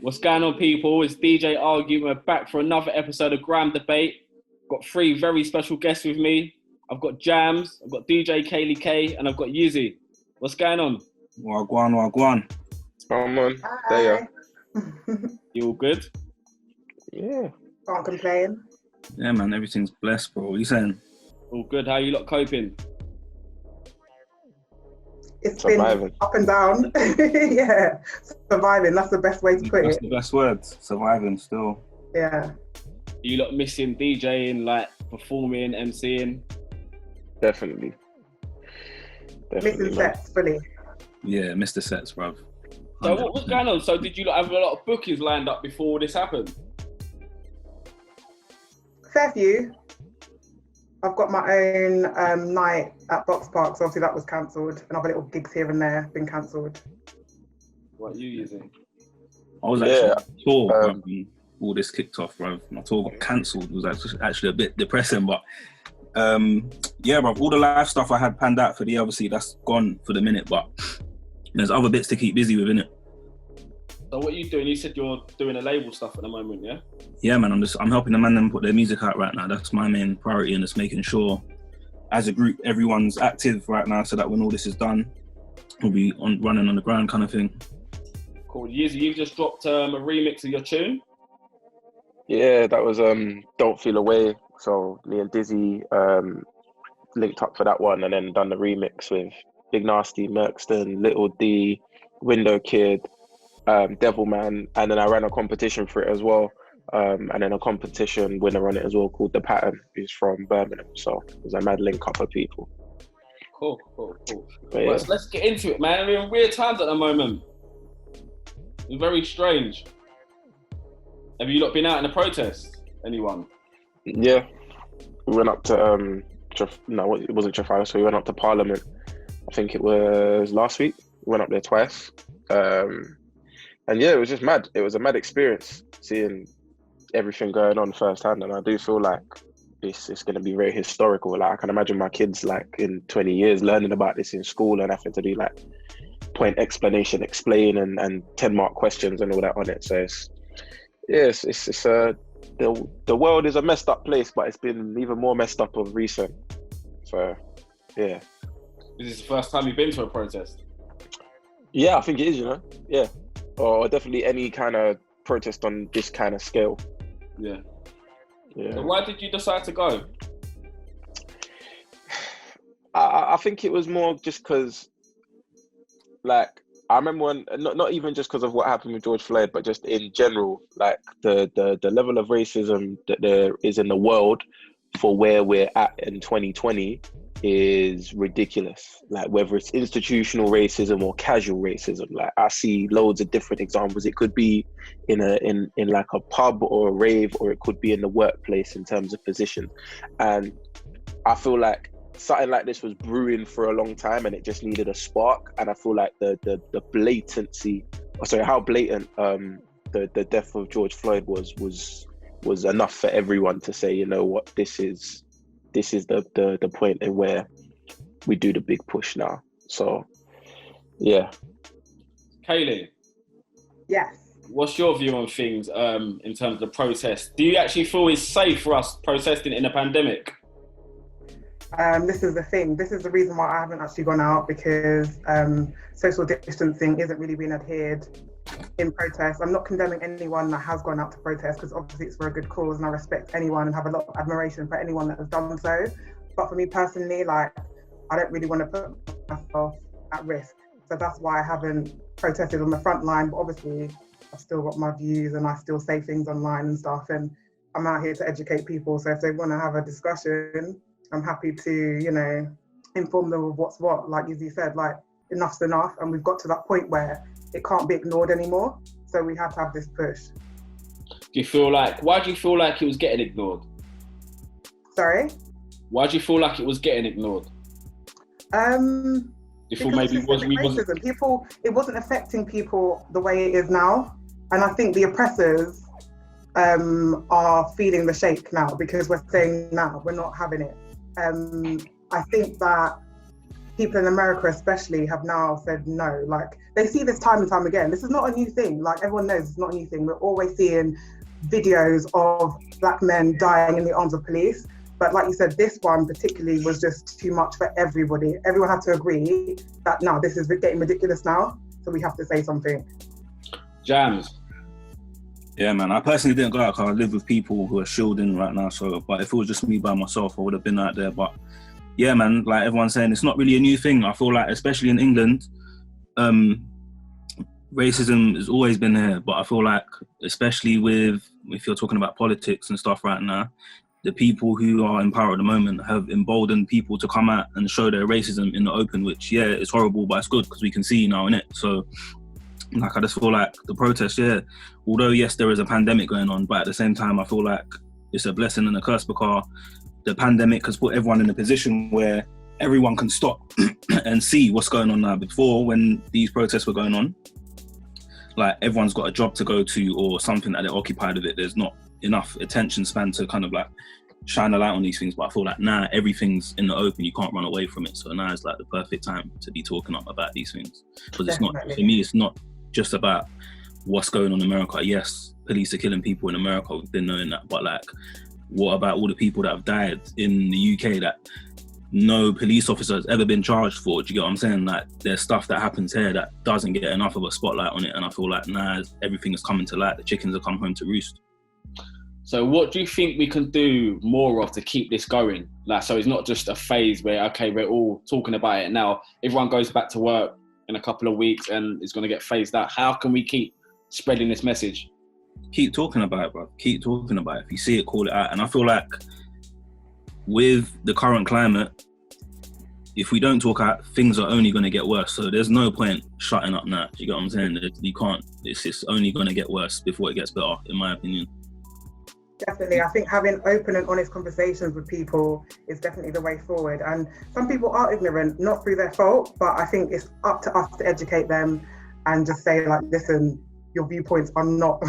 What's going on, people? It's DJ Argue. We're back for another episode of Grime Debate. Got three very special guests with me. I've got Jammz, I've got DJ Kaylee Kay, and I've got Yizzy. What's going on? Wagwan. Come on, there you You all good? Yeah. Can't complain. Yeah, man, everything's blessed, bro. What are you saying? All good. How you lot coping? It's Surviving. been up and down. Yeah, surviving. That's the best way to put That's it. the best word. Surviving still. Yeah. You lot missing DJing, like performing, MCing? Definitely. Missing man. sets fully. Yeah, Mr. Sets, bruv. So what was going on? So did you lot have a lot of bookings lined up before this happened? Fair few. I've got my own night at Box Park, so obviously that was cancelled. And other little gigs here and there been cancelled. What you using? I was actually on tour, bruv, when all this kicked off, bruv. My tour got cancelled. It was actually a bit depressing, but yeah, bruv, all the live stuff I had planned out for the year, obviously that's gone for the minute, but there's other bits to keep busy with, innit? So what are you doing? You said you're doing a label stuff at the moment, yeah? Yeah, man, I'm helping the man them put their music out right now. That's my main priority, and just making sure as a group everyone's active right now, so that when all this is done, we'll be running on the ground kind of thing. Cool. Yizzy, you've just dropped a remix of your tune. Yeah, that was Don't Feel Away. So me and Dizzy linked up for that one and then done the remix with Big Nasty, Merkston, Little D, Window Kid, Devilman, and then I ran a competition for it as well. And then a competition winner on it as well called The Pattern, who's from Birmingham. So it was a mad link up of people. Cool. But Well, let's get into it, man. We're in weird times at the moment. It's very strange. Have you lot been out in a protest? Anyone? Yeah, we went up to no, it wasn't Trafalgar, so we went up to Parliament. I think it was last week. We went up there twice, and yeah, it was just mad. It was a mad experience seeing everything going on firsthand, and I do feel like it's going to be very historical. Like I can imagine my kids, like in 20 years, learning about this in school and having to do like point explanation, explain, and 10-mark questions and all that on it. So the world is a messed up place, but it's been even more messed up of recent. So, yeah. Is this the first time you've been to a protest? Yeah, I think it is, you know? Yeah. Or definitely any kind of protest on this kind of scale. Yeah. Yeah. So why did you decide to go? I think it was more just because, like, I remember when, not even just because of what happened with George Floyd, but just in general, like the level of racism that there is in the world for where we're at in 2020 is ridiculous. Like whether it's institutional racism or casual racism, like I see loads of different examples. It could be in like a pub or a rave, or it could be in the workplace in terms of position. And I feel like something like this was brewing for a long time, and it just needed a spark. And I feel like how blatant the death of George Floyd was enough for everyone to say, you know what, this is the point in where we do the big push now. So yeah. Kaylee? Yes. What's your view on things in terms of the protest? Do you actually feel it's safe for us protesting in a pandemic? This is the thing. This is the reason why I haven't actually gone out, because social distancing isn't really being adhered in protest. I'm not condemning anyone that has gone out to protest, because obviously it's for a good cause, and I respect anyone and have a lot of admiration for anyone that has done so. But for me personally, like, I don't really want to put myself at risk. So that's why I haven't protested on the front line. But obviously, I've still got my views and I still say things online and stuff. And I'm out here to educate people. So if they want to have a discussion, I'm happy to, you know, inform them of what's what. Like Yizzy said, like, enough's enough. And we've got to that point where it can't be ignored anymore. So we have to have this push. Why do you feel like it was getting ignored? Sorry? Why do you feel like it was getting ignored? You feel maybe it wasn't affecting people the way it is now. And I think the oppressors are feeling the shake now, because we're saying now, we're not having it. I think that people in America especially have now said no. Like, they see this time and time again. This is not a new thing. Like, everyone knows it's not a new thing. We're always seeing videos of Black men dying in the arms of police. But like you said, this one particularly was just too much for everybody. Everyone had to agree that, no, this is getting ridiculous now. So we have to say something. Jammz. Yeah, man. I personally didn't go out because I live with people who are shielding right now. So, but if it was just me by myself, I would have been out there. But yeah, man, like everyone's saying, it's not really a new thing. I feel like, especially in England, racism has always been there. But I feel like, especially if you're talking about politics and stuff right now, the people who are in power at the moment have emboldened people to come out and show their racism in the open, which, yeah, it's horrible, but it's good because we can see now, innit? So, like, I just feel like the protest, yeah, although, yes, there is a pandemic going on, but at the same time, I feel like it's a blessing and a curse because the pandemic has put everyone in a position where everyone can stop and see what's going on now. Before, when these protests were going on, like, everyone's got a job to go to or something that they're occupied with it. There's not enough attention span to kind of like shine a light on these things. But I feel like now everything's in the open. You can't run away from it. So now it's like the perfect time to be talking up about these things. Because it's not, for me, it's not just about what's going on in America. Yes, police are killing people in America. We've been knowing that. But like, what about all the people that have died in the UK that no police officer has ever been charged for? Do you get what I'm saying? Like, there's stuff that happens here that doesn't get enough of a spotlight on it. And I feel like now everything is coming to light. The chickens have come home to roost. So what do you think we can do more of to keep this going? Like, so it's not just a phase where, okay, we're all talking about it now. Everyone goes back to work in a couple of weeks and it's going to get phased out. How can we keep spreading this message? Keep talking about it, bro. Keep talking about it. If you see it, call it out. And I feel like with the current climate, if we don't talk out, things are only going to get worse. So there's no point shutting up now. Do you get what I'm saying? You can't. It's just only going to get worse before it gets better, in my opinion. Definitely. I think having open and honest conversations with people is definitely the way forward. And some people are ignorant, not through their fault, but I think it's up to us to educate them and just say, like, listen, your viewpoints are not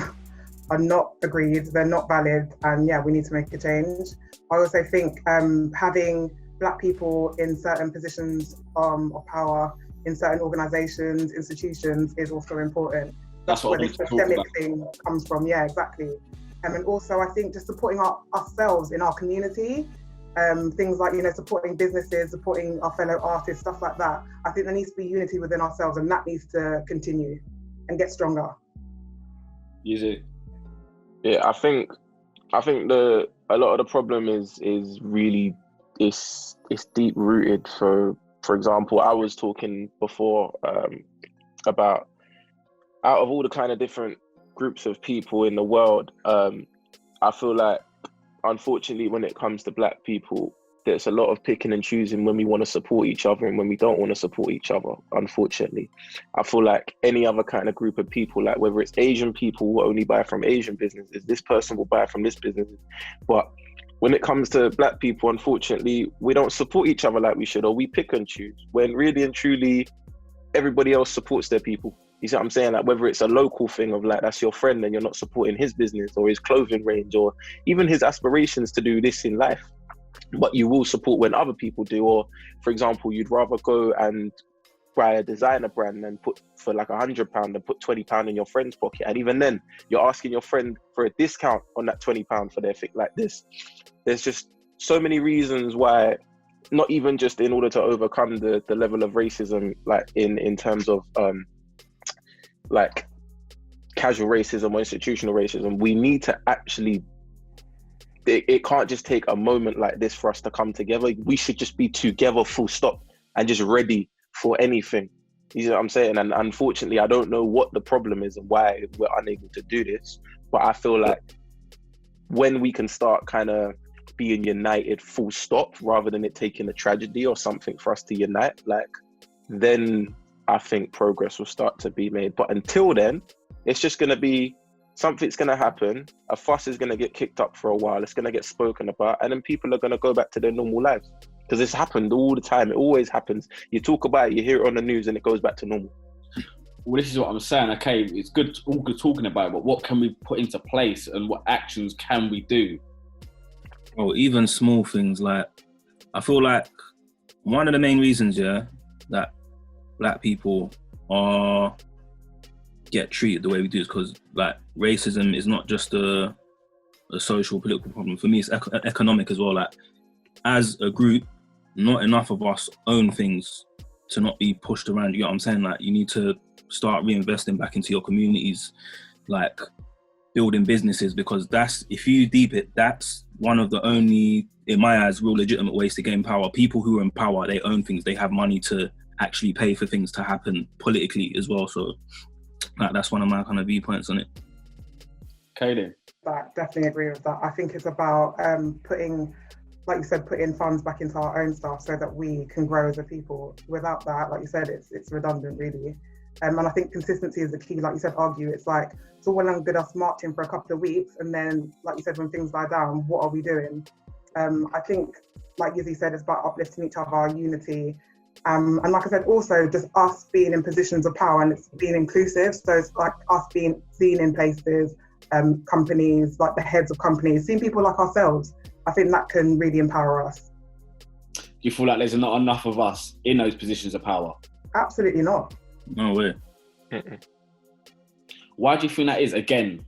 agreed, they're not valid, and yeah, we need to make a change. I also think having Black people in certain positions of power, in certain organisations, institutions, is also important. That's where this systemic thing comes from. Yeah, exactly. And also, I think just supporting ourselves in our community, things like, supporting businesses, supporting our fellow artists, stuff like that. I think there needs to be unity within ourselves, and that needs to continue and get stronger. Yizzy. Yeah, I think a lot of the problem is really it's deep rooted. So, for example, I was talking before about, out of all the kind of different groups of people in the world, I feel like, unfortunately, when it comes to Black people, there's a lot of picking and choosing when we want to support each other and when we don't want to support each other, unfortunately. I feel like any other kind of group of people, like whether it's Asian people who only buy from Asian businesses, this person will buy from this business. But when it comes to Black people, unfortunately, we don't support each other like we should, or we pick and choose, when really and truly everybody else supports their people. You see what I'm saying? Like, whether it's a local thing of like, that's your friend and you're not supporting his business or his clothing range or even his aspirations to do this in life, but you will support when other people do. Or, for example, you'd rather go and buy a designer brand and put for like £100 and put £20 in your friend's pocket. And even then, you're asking your friend for a discount on that £20 for their thing like this. There's just so many reasons why, not even just in order to overcome the level of racism, like in terms of like casual racism or institutional racism, we need to actually, it can't just take a moment like this for us to come together. We should just be together, full stop, and just ready for anything. You know what I'm saying? And unfortunately, I don't know what the problem is and why we're unable to do this, but I feel like when we can start kind of being united, full stop, rather than it taking a tragedy or something for us to unite, like, then I think progress will start to be made. But until then, it's just going to be, something's going to happen, a fuss is going to get kicked up for a while, it's going to get spoken about, and then people are going to go back to their normal lives. Because it's happened all the time. It always happens. You talk about it, you hear it on the news, and it goes back to normal. Well, this is what I'm saying. Okay, it's good, all good talking about it, but what can we put into place and what actions can we do? Well, even small things, like, I feel like one of the main reasons, that black people get treated the way we do, because like racism is not just a social political problem. For me, it's economic as well. Like, as a group, not enough of us own things to not be pushed around. You know what I'm saying? Like, you need to start reinvesting back into your communities, like building businesses, because that's, if you deep it, that's one of the only, in my eyes, real legitimate ways to gain power. People who are in power, they own things, they have money to actually pay for things to happen politically as well. So like, that's one of my kind of viewpoints on it. Kaylee? I definitely agree with that. I think it's about putting, like you said, putting funds back into our own stuff so that we can grow as a people. Without that, like you said, it's redundant really. And I think consistency is the key. Like you said, argue. It's like, it's all well and good us marching for a couple of weeks, and then, like you said, when things die down, what are we doing? I think, like Yizzy said, it's about uplifting each other, our unity. And like I said, also just us being in positions of power, and it's being inclusive. So it's like us being seen in places, companies, like the heads of companies, seeing people like ourselves. I think that can really empower us. Do you feel like there's not enough of us in those positions of power? Absolutely not. No way. Why do you think that is? Again,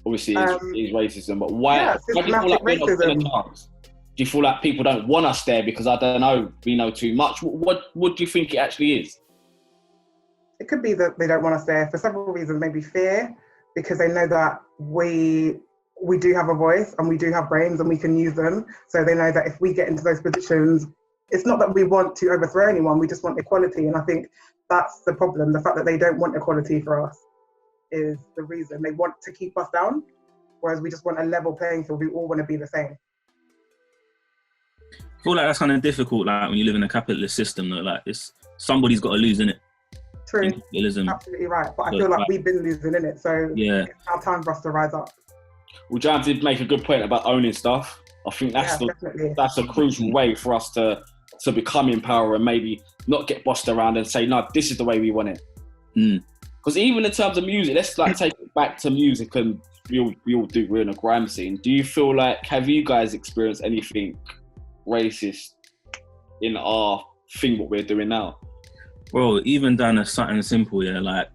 obviously it's racism, but why? Yeah, why do you feel like we're not getting a chance? Do you feel like people don't want us there because, I don't know, we know too much? What do you think it actually is? It could be that they don't want us there for several reasons. Maybe fear, because they know that we do have a voice and we do have brains and we can use them. So they know that if we get into those positions, it's not that we want to overthrow anyone, we just want equality. And I think that's the problem. The fact that they don't want equality for us is the reason. They want to keep us down, whereas we just want a level playing field. We all want to be the same. I feel like that's kind of difficult, like when you live in a capitalist system, though. Like, it's, somebody's got to lose in it. True, capitalism. Absolutely right. But I feel like we've been losing in it, so yeah, it's now time for us to rise up. Well, Jammz did make a good point about owning stuff. I think that's that's a crucial way for us to become in power and maybe not get bossed around and say, no, this is the way we want it. Because even in terms of music, let's like take it back to music, and we all do, we're in a grime scene. Do you feel like, have you guys experienced anything racist in our thing, what we're doing now? Bro, even down to something simple, yeah, like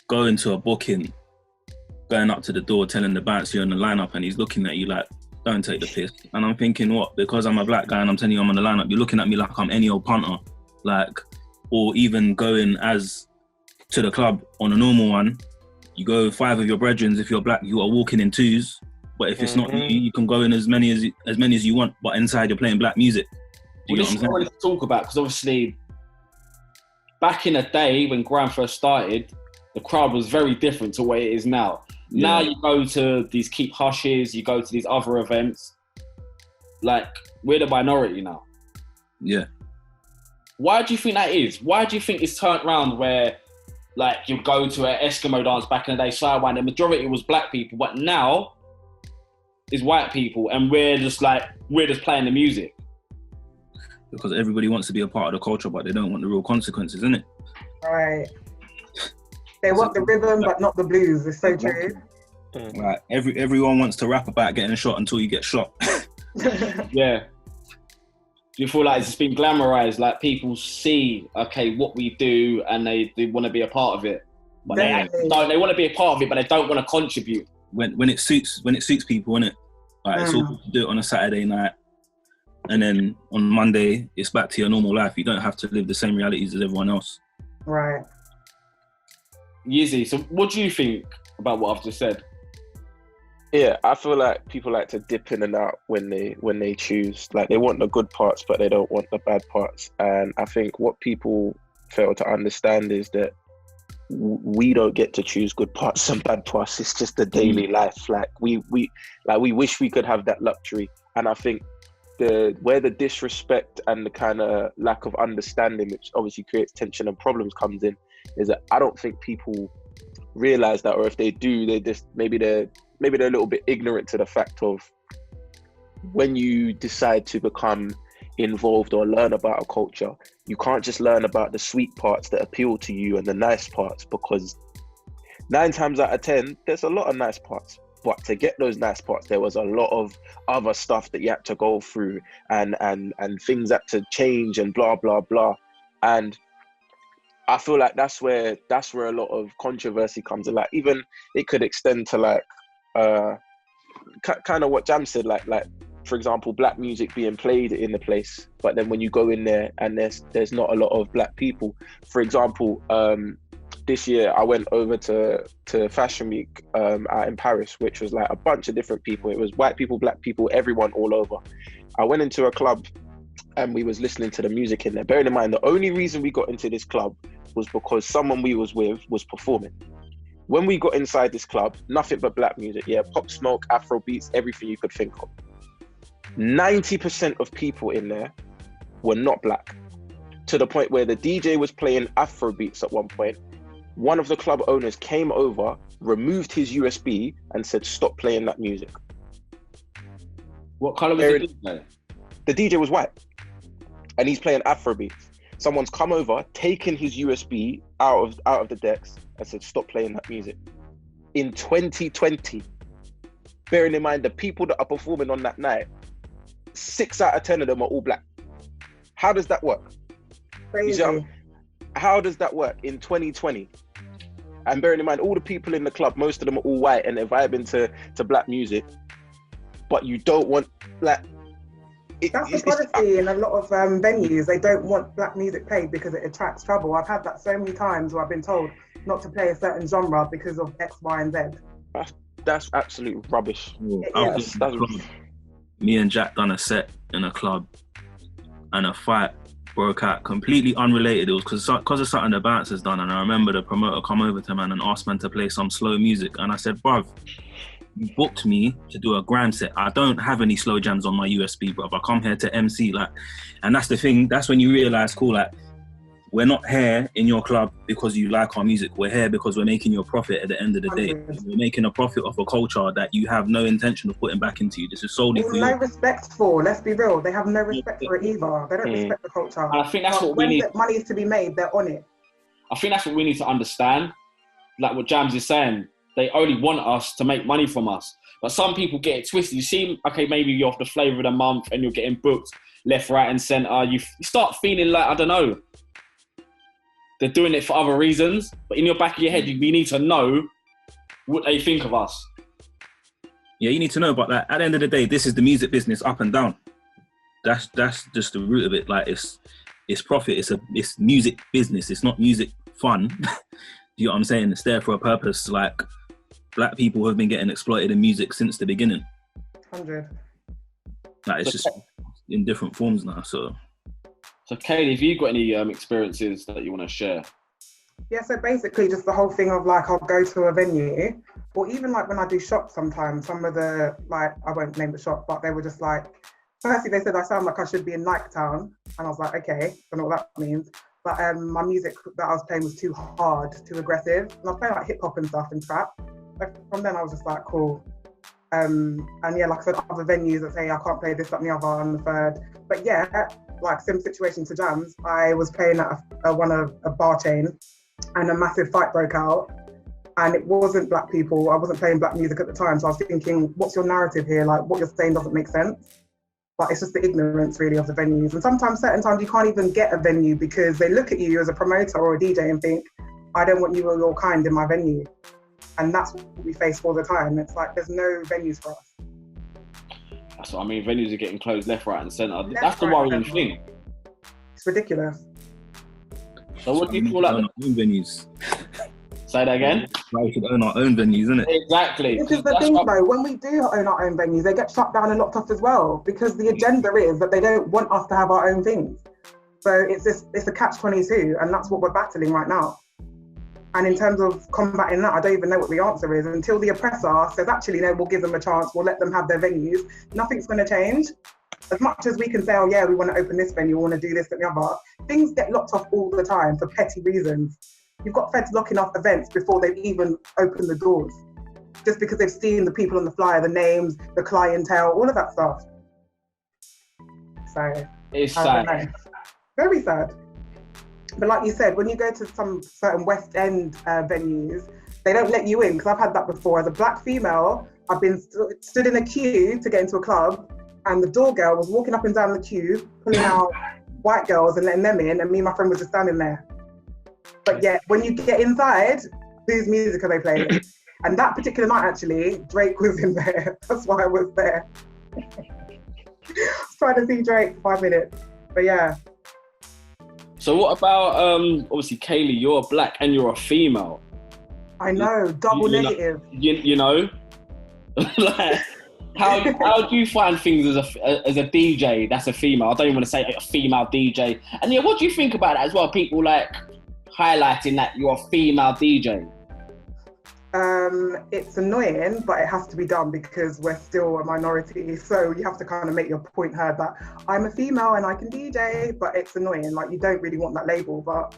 going to a booking, going up to the door, telling the bouncer you're in the lineup, and he's looking at you like, don't take the piss. And I'm thinking, what? Because I'm a black guy and I'm telling you I'm on the lineup, you're looking at me like I'm any old punter. Like, or even going as to the club on a normal one, you go 5 of your brethren. If you're black, you are walking in 2s. But if it's not you, you can go in as many as you want. But inside, you're playing black music. Well, this is what I wanted to talk about, because obviously, back in the day when grime first started, the crowd was very different to what it is now. Yeah. Now you go to these keep hushes, you go to these other events. Like, we're the minority now. Yeah. Why do you think that is? Why do you think it's turned around where, like, you go to an Eskimo dance back in the day, sidewind, the majority was black people, but now is white people, and we're just playing the music? Because everybody wants to be a part of the culture, but they don't want the real consequences, innit? Right. They want the rhythm, but not the blues. It's so true. Like, everyone wants to rap about getting shot until you get shot. Yeah. Do you feel like it's just been glamorized? Like, people see, okay, what we do, and they want to be a part of it, but they want to be a part of it, but they don't want to contribute. When it suits people, innit? Like, it's all good to do it on a Saturday night, and then on Monday it's back to your normal life. You don't have to live the same realities as everyone else. Right. Yizzy, so what do you think about what I've just said? Yeah, I feel like people like to dip in and out when they choose. Like, they want the good parts, but they don't want the bad parts. And I think what people fail to understand is that we don't get to choose good parts and bad parts. It's just the daily life. Like, we wish we could have that luxury. And I think where the disrespect and the kind of lack of understanding, which obviously creates tension and problems, comes in, is that I don't think people realize that, or if they do, they just maybe they're a little bit ignorant to the fact of, when you decide to become involved or learn about a culture, you can't just learn about the sweet parts that appeal to you and the nice parts, because 9 times out of 10 there's a lot of nice parts, But to get those nice spots, there was a lot of other stuff that you had to go through, and things had to change and blah blah blah. And I feel like that's where a lot of controversy comes in. Like, even it could extend to like kind of what Jammz said, like for example, black music being played in the place, but then when you go in there and there's not a lot of black people. For example, this year I went over to Fashion Week out in Paris, which was like a bunch of different people. It was white people, black people, everyone all over. I went into a club and we was listening to the music in there. Bearing in mind, the only reason we got into this club was because someone we was with was performing. When we got inside this club, nothing but black music. Yeah, Pop Smoke, Afro beats, everything you could think of. 90% of people in there were not black, to the point where the DJ was playing Afro beats at one point. One of the club owners came over, removed his USB and said, "Stop playing that music." What colour was the DJ? The DJ was white, and he's playing Afro beats. Someone's come over, taken his USB out of the decks and said, "Stop playing that music." In 2020, bearing in mind the people that are performing on that night, 6 out of 10 of them are all black. How does that work? Crazy. How does that work in 2020? And bearing in mind, all the people in the club, most of them are all white and they're vibing to black music, but you don't want black. That's the policy in a lot of venues. They don't want black music played because it attracts trouble. I've had that so many times where I've been told not to play a certain genre because of X, Y, and Z. That's absolute rubbish. Me and Jack done a set in a club and a fight broke out, completely unrelated. It was because of something the bouncers done, and I remember the promoter come over to man and asked man to play some slow music, and I said, "Bruv, you booked me to do a grime set. I don't have any slow jams on my USB, bruv. I come here to MC." Like, and that's the thing. That's when you realise, cool, like, we're not here in your club because you like our music. We're here because we're making you a profit at the end of the day. We're making a profit off a culture that you have no intention of putting back into you. This is solely for you. No respect for, let's be real. They have no respect for it either. They don't respect the culture. And I think that's what we need. When money is to be made, they're on it. I think that's what we need to understand. Like what Jammz is saying, they only want us to make money from us. But some people get it twisted. You see, okay, maybe you're off the flavour of the month and you're getting booked left, right and centre. You start feeling like, I don't know, they're doing it for other reasons, but in your back of your head, we need to know what they think of us. Yeah, you need to know about that. At the end of the day, this is the music business up and down. That's just the root of it. Like, it's profit. It's music business. It's not music fun. You know what I'm saying? It's there for a purpose. Like, black people have been getting exploited in music since the beginning. 100. Like, it's just in different forms now. So Kaylee, have you got any experiences that you want to share? Yeah, so basically just the whole thing of like, I'll go to a venue, or even like when I do shops sometimes, some of the, like, I won't name the shop, but they were just like, firstly they said I sound like I should be in Nike Town, and I was like, okay, I don't know what that means. But my music that I was playing was too hard, too aggressive, and I was playing like hip hop and stuff and trap. So from then I was just like, cool. And yeah, like I said, other venues that say I can't play this, that and the other and the third. But yeah, like similar situation to Jammz, I was playing at a bar chain and a massive fight broke out, and it wasn't black people. I wasn't playing black music at the time, so I was thinking, what's your narrative here? Like, what you're saying doesn't make sense. But it's just the ignorance really of the venues. And sometimes, certain times, you can't even get a venue because they look at you as a promoter or a DJ and think, I don't want you or your kind in my venue. And that's what we face all the time. It's like, there's no venues for us. That's what I mean. Venues are getting closed left, right and centre. That's the worrying thing. It's ridiculous. So what do you call that? Our own venues. Say that again? We should own our own venues, isn't it? Exactly. This is the thing though, when we do own our own venues, they get shut down and locked off as well, because the agenda is that they don't want us to have our own things. So it's a catch-22, and that's what we're battling right now. And in terms of combating that, I don't even know what the answer is. Until the oppressor says, actually, no, we'll give them a chance, we'll let them have their venues, nothing's going to change. As much as we can say, oh yeah, we want to open this venue, we want to do this and the other, things get locked off all the time for petty reasons. You've got feds locking off events before they've even opened the doors, just because they've seen the people on the flyer, the names, the clientele, all of that stuff. So it's sad. Very sad. But like you said, when you go to some certain West End venues, they don't let you in, because I've had that before. As a black female, I've been stood in a queue to get into a club, and the door girl was walking up and down the queue, pulling out white girls and letting them in, and me and my friend was just standing there. But yeah, when you get inside, whose music are they playing? And that particular night, actually, Drake was in there. That's why I was there. I was trying to see Drake for 5 minutes. But yeah. So what about, obviously, Kaylee, you're black and you're a female. I know, double negative. You know? Like, how do you find things as a DJ that's a female? I don't even want to say a female DJ. And yeah, what do you think about that as well? People like highlighting that you're a female DJ. It's annoying, but it has to be done because we're still a minority. So you have to kind of make your point heard that I'm a female and I can DJ, but it's annoying. Like, you don't really want that label, but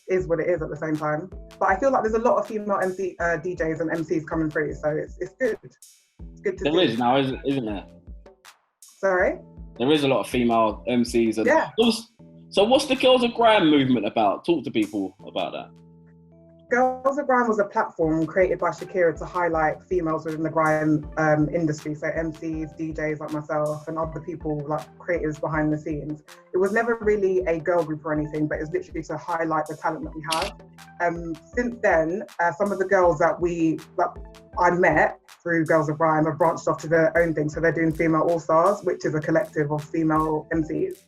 it is what it is at the same time. But I feel like there's a lot of female DJs and MCs coming through, so it's good. It's good to see. There is now, isn't there? Sorry? There is a lot of female MCs. And yeah. So what's the Girls of Grime movement about? Talk to people about that. Girls of Grime was a platform created by Shakira to highlight females within the grime industry, so MCs, DJs like myself, and other people like creatives behind the scenes. It was never really a girl group or anything, but it's literally to highlight the talent that we have. Since then, some of the girls that I met through Girls of Grime have branched off to their own thing, so they're doing Female All Stars, which is a collective of female MCs.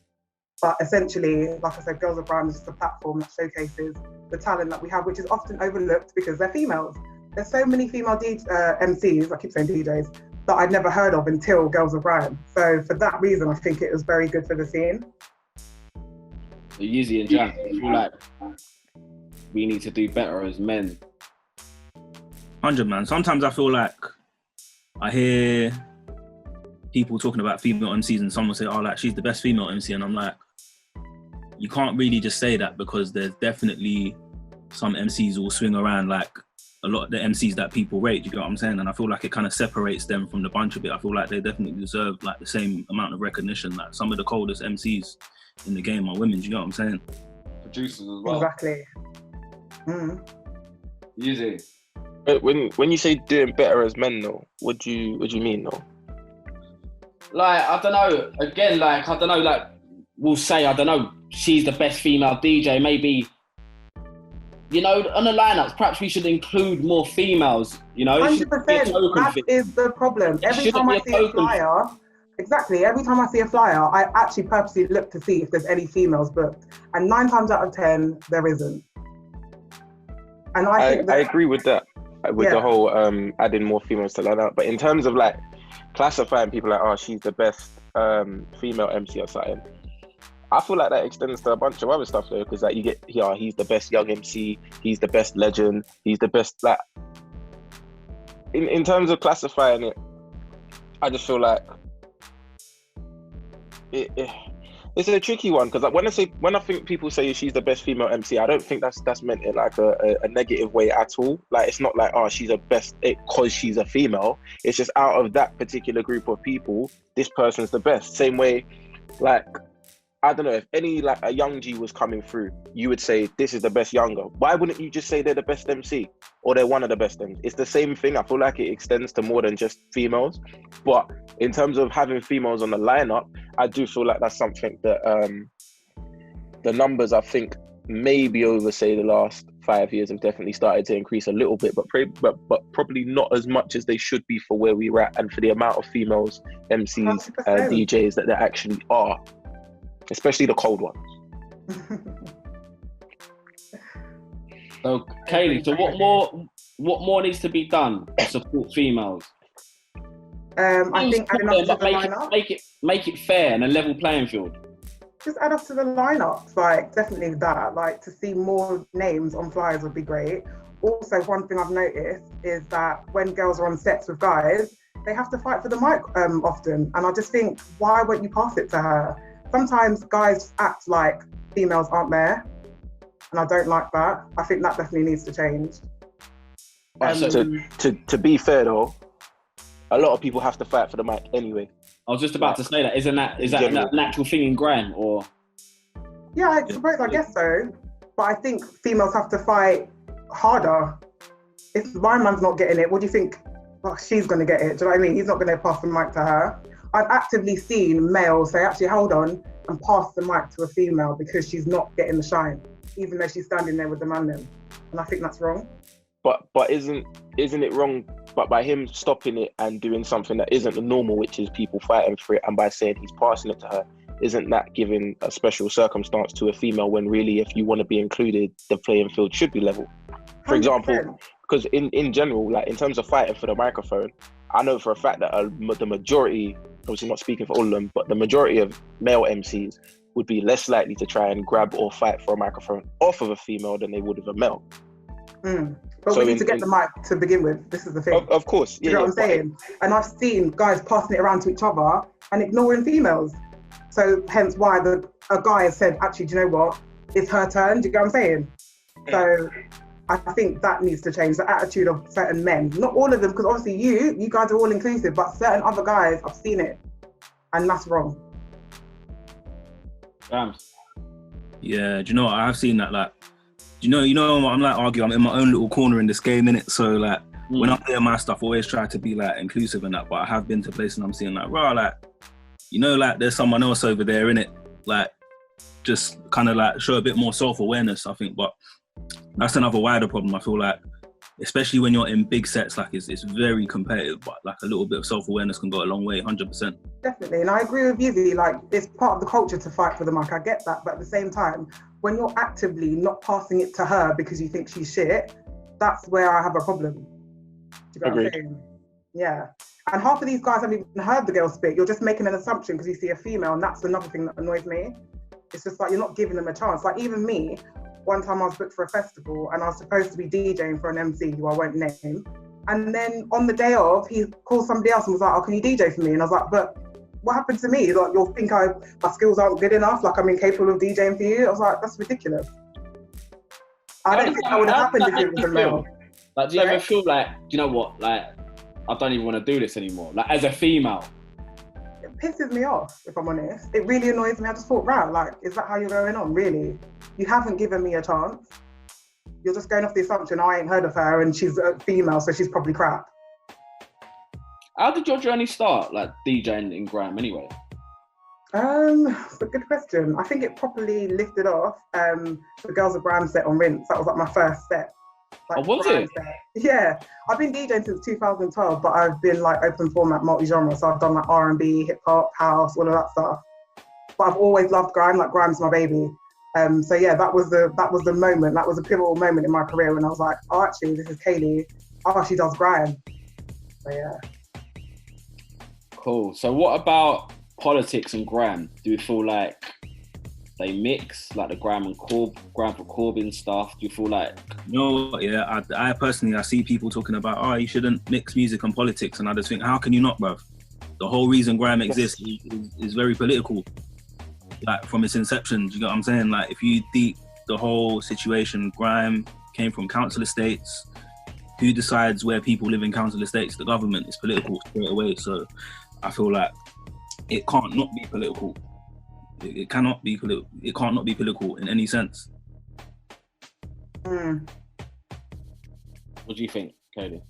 But essentially, like I said, Girls of Grime is just a platform that showcases the talent that we have, which is often overlooked because they're females. There's so many female MCs, I keep saying DJs, that I'd never heard of until Girls of Grime. So for that reason, I think it was very good for the scene. Yizzy and Jammz, I feel like we need to do better as men. 100, man. Sometimes I feel like I hear people talking about female MCs and someone say, oh, like, she's the best female MC. And I'm like, you can't really just say that because there's definitely some MCs who will swing around like a lot of the MCs that people rate, you get what I'm saying? And I feel like it kind of separates them from the bunch a bit. I feel like they definitely deserve like the same amount of recognition. Like some of the coldest MCs in the game are women, do you know what I'm saying? Producers as well. Exactly. Yizzy. When you say doing better as men though, what do you mean though? Like, I don't know, again, like, I don't know, like, we'll say, I don't know, she's the best female DJ, maybe, you know, on the lineups, perhaps we should include more females, you know? 100%, that is the problem. Every time I see a flyer, every time I see a flyer, I actually purposely look to see if there's any females booked, and 9 times out of 10, there isn't. And I agree with that, with the whole adding more females to lineup, but in terms of like, classifying people like, oh, she's the best female MC or something, I feel like that extends to a bunch of other stuff though, because like you get here, he's the best young MC, he's the best legend, he's the best, like, in terms of classifying it, I just feel like it's a tricky one, because like when I think people say she's the best female MC, I don't think that's meant in like a negative way at all. Like, it's not like, oh, she's the best because she's a female. It's just out of that particular group of people, this person's the best. Same way, like, I don't know, if any like a young G was coming through, you would say this is the best younger. Why wouldn't you just say they're the best MC or they're one of the best MCs? It's the same thing. I feel like it extends to more than just females. But in terms of having females on the lineup, I do feel like that's something that the numbers, I think, maybe over, say, the last 5 years have definitely started to increase a little bit, but probably not as much as they should be for where we're at and for the amount of females MCs, DJs that there actually are. Especially the cold ones. So, Kaylee, so what more needs to be done to support females? I think adding up to the lineup. Make it fair and a level playing field. Just add us to the lineups, like, definitely that. Like, to see more names on flyers would be great. Also, one thing I've noticed is that when girls are on sets with guys, they have to fight for the mic often. And I just think, why won't you pass it to her? Sometimes guys act like females aren't there, and I don't like that. I think that definitely needs to change. To be fair though, a lot of people have to fight for the mic anyway. I was just about to say that. Is that a natural thing in grime, or? Yeah, I guess so. But I think females have to fight harder. If my man's not getting it, what do you think well, she's going to get it. Do you know what I mean? He's not going to pass the mic to her. I've actively seen males say, actually, hold on, and pass the mic to a female because she's not getting the shine, even though she's standing there with the man then. And I think that's wrong. But isn't it wrong? But by him stopping it and doing something that isn't the normal, which is people fighting for it, and by saying he's passing it to her, isn't that giving a special circumstance to a female when really, if you want to be included, the playing field should be level? For 100%. Example, because in general, like in terms of fighting for the microphone, I know for a fact that the majority, obviously not speaking for all of them, but the majority of male MCs would be less likely to try and grab or fight for a microphone off of a female than they would of a male. But so we need to get the mic to begin with. This is the thing. Of course. Yeah, you know what I'm saying? And I've seen guys passing it around to each other and ignoring females. So hence why a guy has said, actually, do you know what? It's her turn. Do you get what I'm saying? So I think that needs to change, the attitude of certain men. Not all of them, because obviously you guys are all inclusive, but certain other guys, I've seen it. And that's wrong. Yeah, do you know what? I've seen that, like, you know, I'm like arguing, I'm in my own little corner in this game, innit? So like, when I'm doing my stuff, I always try to be like inclusive and that, but I have been to places and I'm seeing like, rah, like, you know, like there's someone else over there, innit? Like, just kind of like show a bit more self-awareness, I think, but that's another wider problem. I feel like, especially when you're in big sets, like it's very competitive, but like a little bit of self-awareness can go a long way, 100%. Definitely, and I agree with Yizzy, like it's part of the culture to fight for the mic, I get that, but at the same time, when you're actively not passing it to her because you think she's shit, that's where I have a problem. Do you know what I'm saying? Yeah. And half of these guys haven't even heard the girl speak. You're just making an assumption because you see a female, and that's another thing that annoys me. It's just like you're not giving them a chance. Like even me, one time I was booked for a festival and I was supposed to be DJing for an MC who I won't name. And then on the day of, he called somebody else and was like, oh, can you DJ for me? And I was like, but what happened to me? Like, you'll think my skills aren't good enough, like I'm incapable of DJing for you? I was like, that's ridiculous. I don't think that would have happened if it was a male. Like, do you ever feel like, do you know what, like, I don't even want to do this anymore, like as a female? It pisses me off, if I'm honest. It really annoys me. I just thought, right, like, is that how you're going on, really? You haven't given me a chance. You're just going off the assumption I ain't heard of her and she's a female, so she's probably crap. How did your journey start, like DJing in grime anyway? It's a good question. I think it properly lifted off the Girls of Grime set on Rinse. That was like my first set. Like, was it? Set. Yeah. I've been DJing since 2012, but I've been like open format, multi-genre. So I've done like R&B, hip hop, house, all of that stuff. But I've always loved grime, like grime's my baby. So yeah, that was the moment. That was a pivotal moment in my career when I was like, oh, actually, this is Kaylee. Oh, she does grime. So yeah. Cool. So what about politics and grime? Do you feel like they mix, like the grime for Corbyn stuff? Do you feel like? No, yeah. I personally, I see people talking about, oh, you shouldn't mix music and politics, and I just think, how can you not, bruv? The whole reason grime exists is very political. Like from its inception, do you get what I'm saying? Like if you deep the whole situation, grime came from council estates. Who decides where people live in council estates? The government. Is political straight away. So I feel like it can't not be political. It cannot be political. It can't not be political in any sense. What do you think, Kaylee?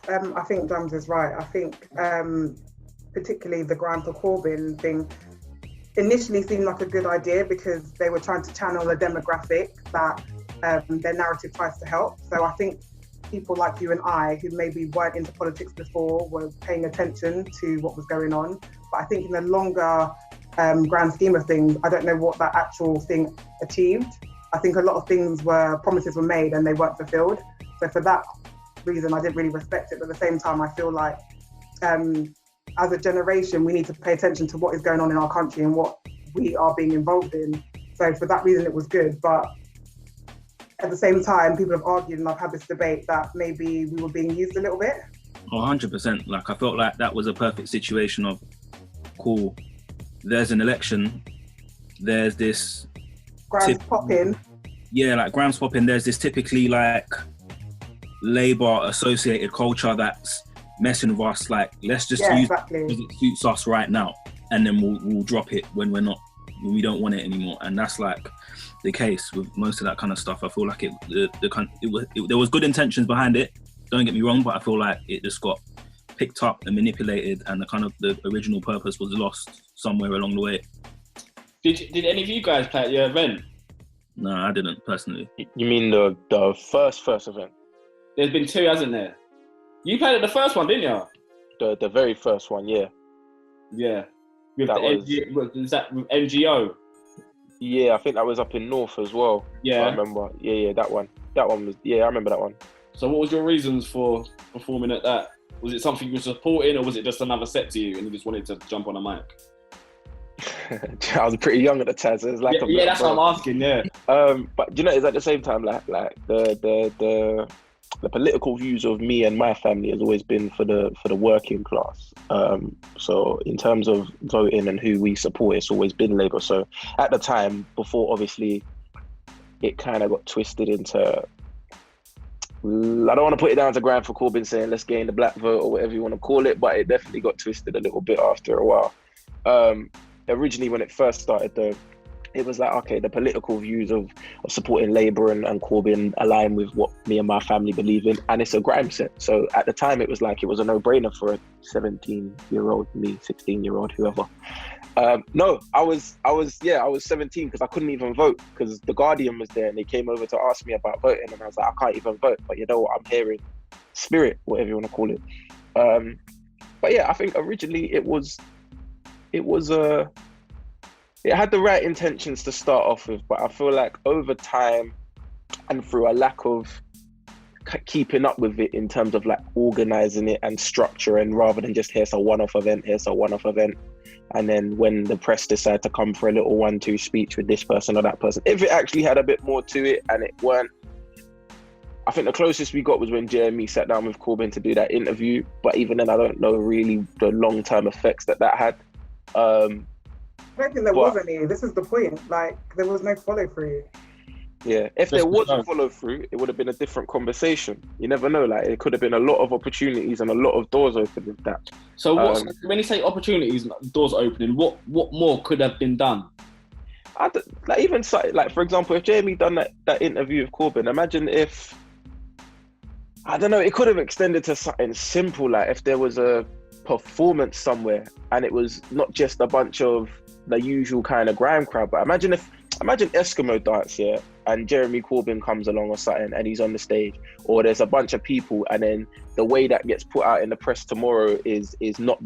I think Jammz is right. I think particularly the grime for Corbyn thing initially seemed like a good idea because they were trying to channel a demographic that their narrative tries to help. So I think people like you and I, who maybe weren't into politics before, were paying attention to what was going on. But I think in the longer grand scheme of things, I don't know what that actual thing achieved. I think a lot of promises were made and they weren't fulfilled. So for that reason, I didn't really respect it. But at the same time, I feel like as a generation, we need to pay attention to what is going on in our country and what we are being involved in. So for that reason, it was good. But at the same time, people have argued, and I've had this debate, that maybe we were being used a little bit. Oh, 100%. Like, I felt like that was a perfect situation of, cool, there's an election, there's this... Grime's popping. Yeah, like Grime's popping. There's this typically like Labour-associated culture that's messing with us. Like, let's just use it because it suits us right now, and then we'll drop it when we don't want it anymore. And that's like the case with most of that kind of stuff. I feel like there was good intentions behind it, don't get me wrong, but I feel like it just got picked up and manipulated, and the original purpose was lost somewhere along the way. Did any of you guys play at your event? No, I didn't personally. You mean the first event? There's been 2, hasn't there? You played at the first one, didn't you? The very first one, yeah. Yeah. With Was that with NGO? Yeah, I think that was up in North as well. Yeah. I remember. Yeah, that one. That one was, I remember that one. So what was your reasons for performing at that? Was it something you were supporting, or was it just another set to you and you just wanted to jump on a mic? I was pretty young at the time, so it was like that's what I'm asking, yeah. But you know, it's at the same time like the political views of me and my family has always been for the working class. So in terms of voting and who we support, it's always been Labour. So at the time, before obviously it kind of got twisted into, I don't want to put it down to Grime for Corbyn saying let's gain the black vote or whatever you want to call it, but it definitely got twisted a little bit after a while. Originally when it first started though, it was like, okay, the political views of supporting Labour and Corbyn align with what me and my family believe in, and it's a grime set. So at the time it was like, it was a no-brainer for a 17-year-old, me, 16-year-old, whoever. No, I was 17 because I couldn't even vote because the Guardian was there and they came over to ask me about voting, and I was like, I can't even vote, but you know what, I'm hearing spirit, whatever you want to call it. But yeah, I think originally it had the right intentions to start off with, but I feel like over time and through a lack of keeping up with it in terms of like organizing it and structure, and rather than just here's a one-off event, and then when the press decide to come for a little 1-2 speech with this person or that person, if it actually had a bit more to it and it weren't, I think the closest we got was when Jeremy sat down with Corbyn to do that interview, but even then I don't know really the long-term effects that had. I don't think there was any. This is the point. Like, there was no follow-through. Yeah, if there was a follow-through, it would have been a different conversation. You never know. Like, it could have been a lot of opportunities and a lot of doors open with that. So, when you say opportunities, doors opening, what more could have been done? Even for example, if Jamie done that interview with Corbyn, imagine if, I don't know, it could have extended to something simple, like if there was a performance somewhere and it was not just a bunch of the usual kind of grime crowd, but imagine Eskimo dance here and Jeremy Corbyn comes along or something and he's on the stage, or there's a bunch of people, and then the way that gets put out in the press tomorrow is not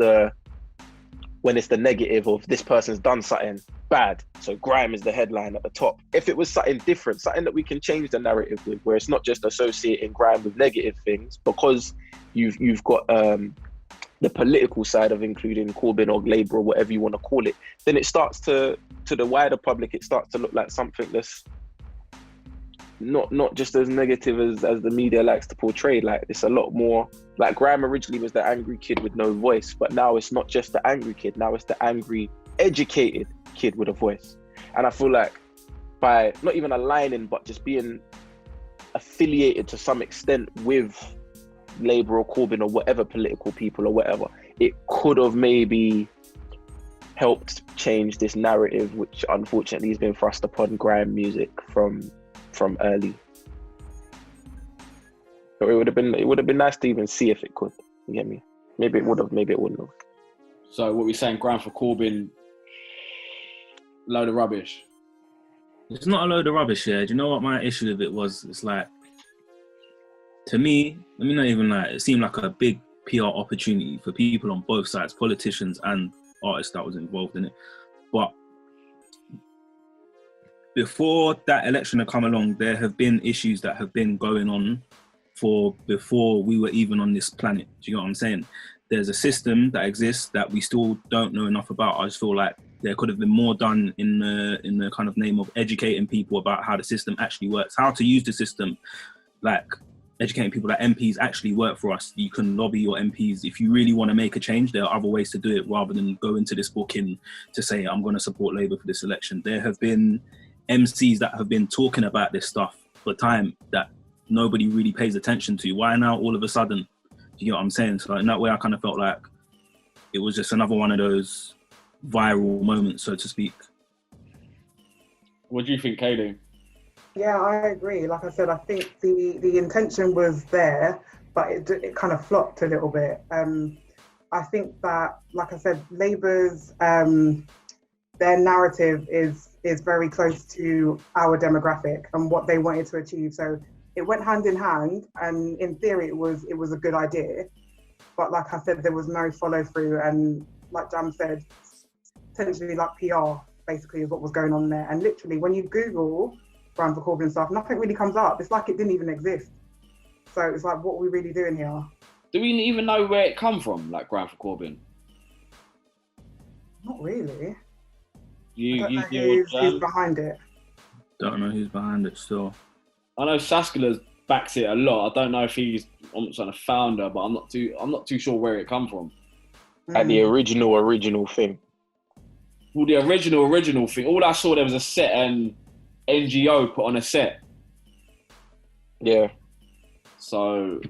when it's the negative of this person's done something bad, so grime is the headline at the top. If it was something different, something that we can change the narrative with, where it's not just associating grime with negative things, because you've got the political side of including Corbyn or Labour or whatever you want to call it, then it starts to the wider public, it starts to look like something that's not just as negative as the media likes to portray. Like, it's a lot more, like grime originally was the angry kid with no voice, but now it's not just the angry kid, now it's the angry, educated kid with a voice. And I feel like by not even aligning, but just being affiliated to some extent with Labour or Corbyn or whatever political people or whatever, it could have maybe helped change this narrative, which unfortunately has been thrust upon grime music from early. So it would have been nice to even see if it could. You get me? Maybe it would have, maybe it wouldn't have. So what we're saying, grime for Corbyn, load of rubbish. It's not a load of rubbish, yeah. Do you know what my issue with it was? It's like, to me, let me not even lie, it seemed like a big PR opportunity for people on both sides, politicians and artists that was involved in it. But before that election had come along, there have been issues that have been going on for before we were even on this planet. Do you know what I'm saying? There's a system that exists that we still don't know enough about. I just feel like there could have been more done in the kind of name of educating people about how the system actually works, how to use the system, like educating people that MPs actually work for us. You can lobby your MPs. If you really want to make a change, there are other ways to do it rather than go into this booking to say, I'm going to support Labour for this election. There have been MCs that have been talking about this stuff for time that nobody really pays attention to. Why now all of a sudden? Do you know what I'm saying? So in that way, I kind of felt like it was just another one of those viral moments, so to speak. What do you think, Kaylee? Yeah, I agree. Like I said, I think the intention was there, but it kind of flopped a little bit. I think that, like I said, Labour's their narrative is very close to our demographic and what they wanted to achieve. So it went hand in hand, and in theory, it was a good idea. But like I said, there was no follow through, and like Jammz said, essentially like PR basically is what was going on there. And literally, when you Google Grime for Corbyn stuff, nothing really comes up. It's like it didn't even exist. So it's like, what are we really doing here? Do we even know where it come from, like Grime for Corbyn? Not really. You who's behind it. Don't know who's behind it still. I know Saskula backs it a lot. I don't know if he's almost a founder, but I'm not too sure where it come from. And the original thing. Well, the original thing. All I saw there was a set and NGO put on a set. Yeah. So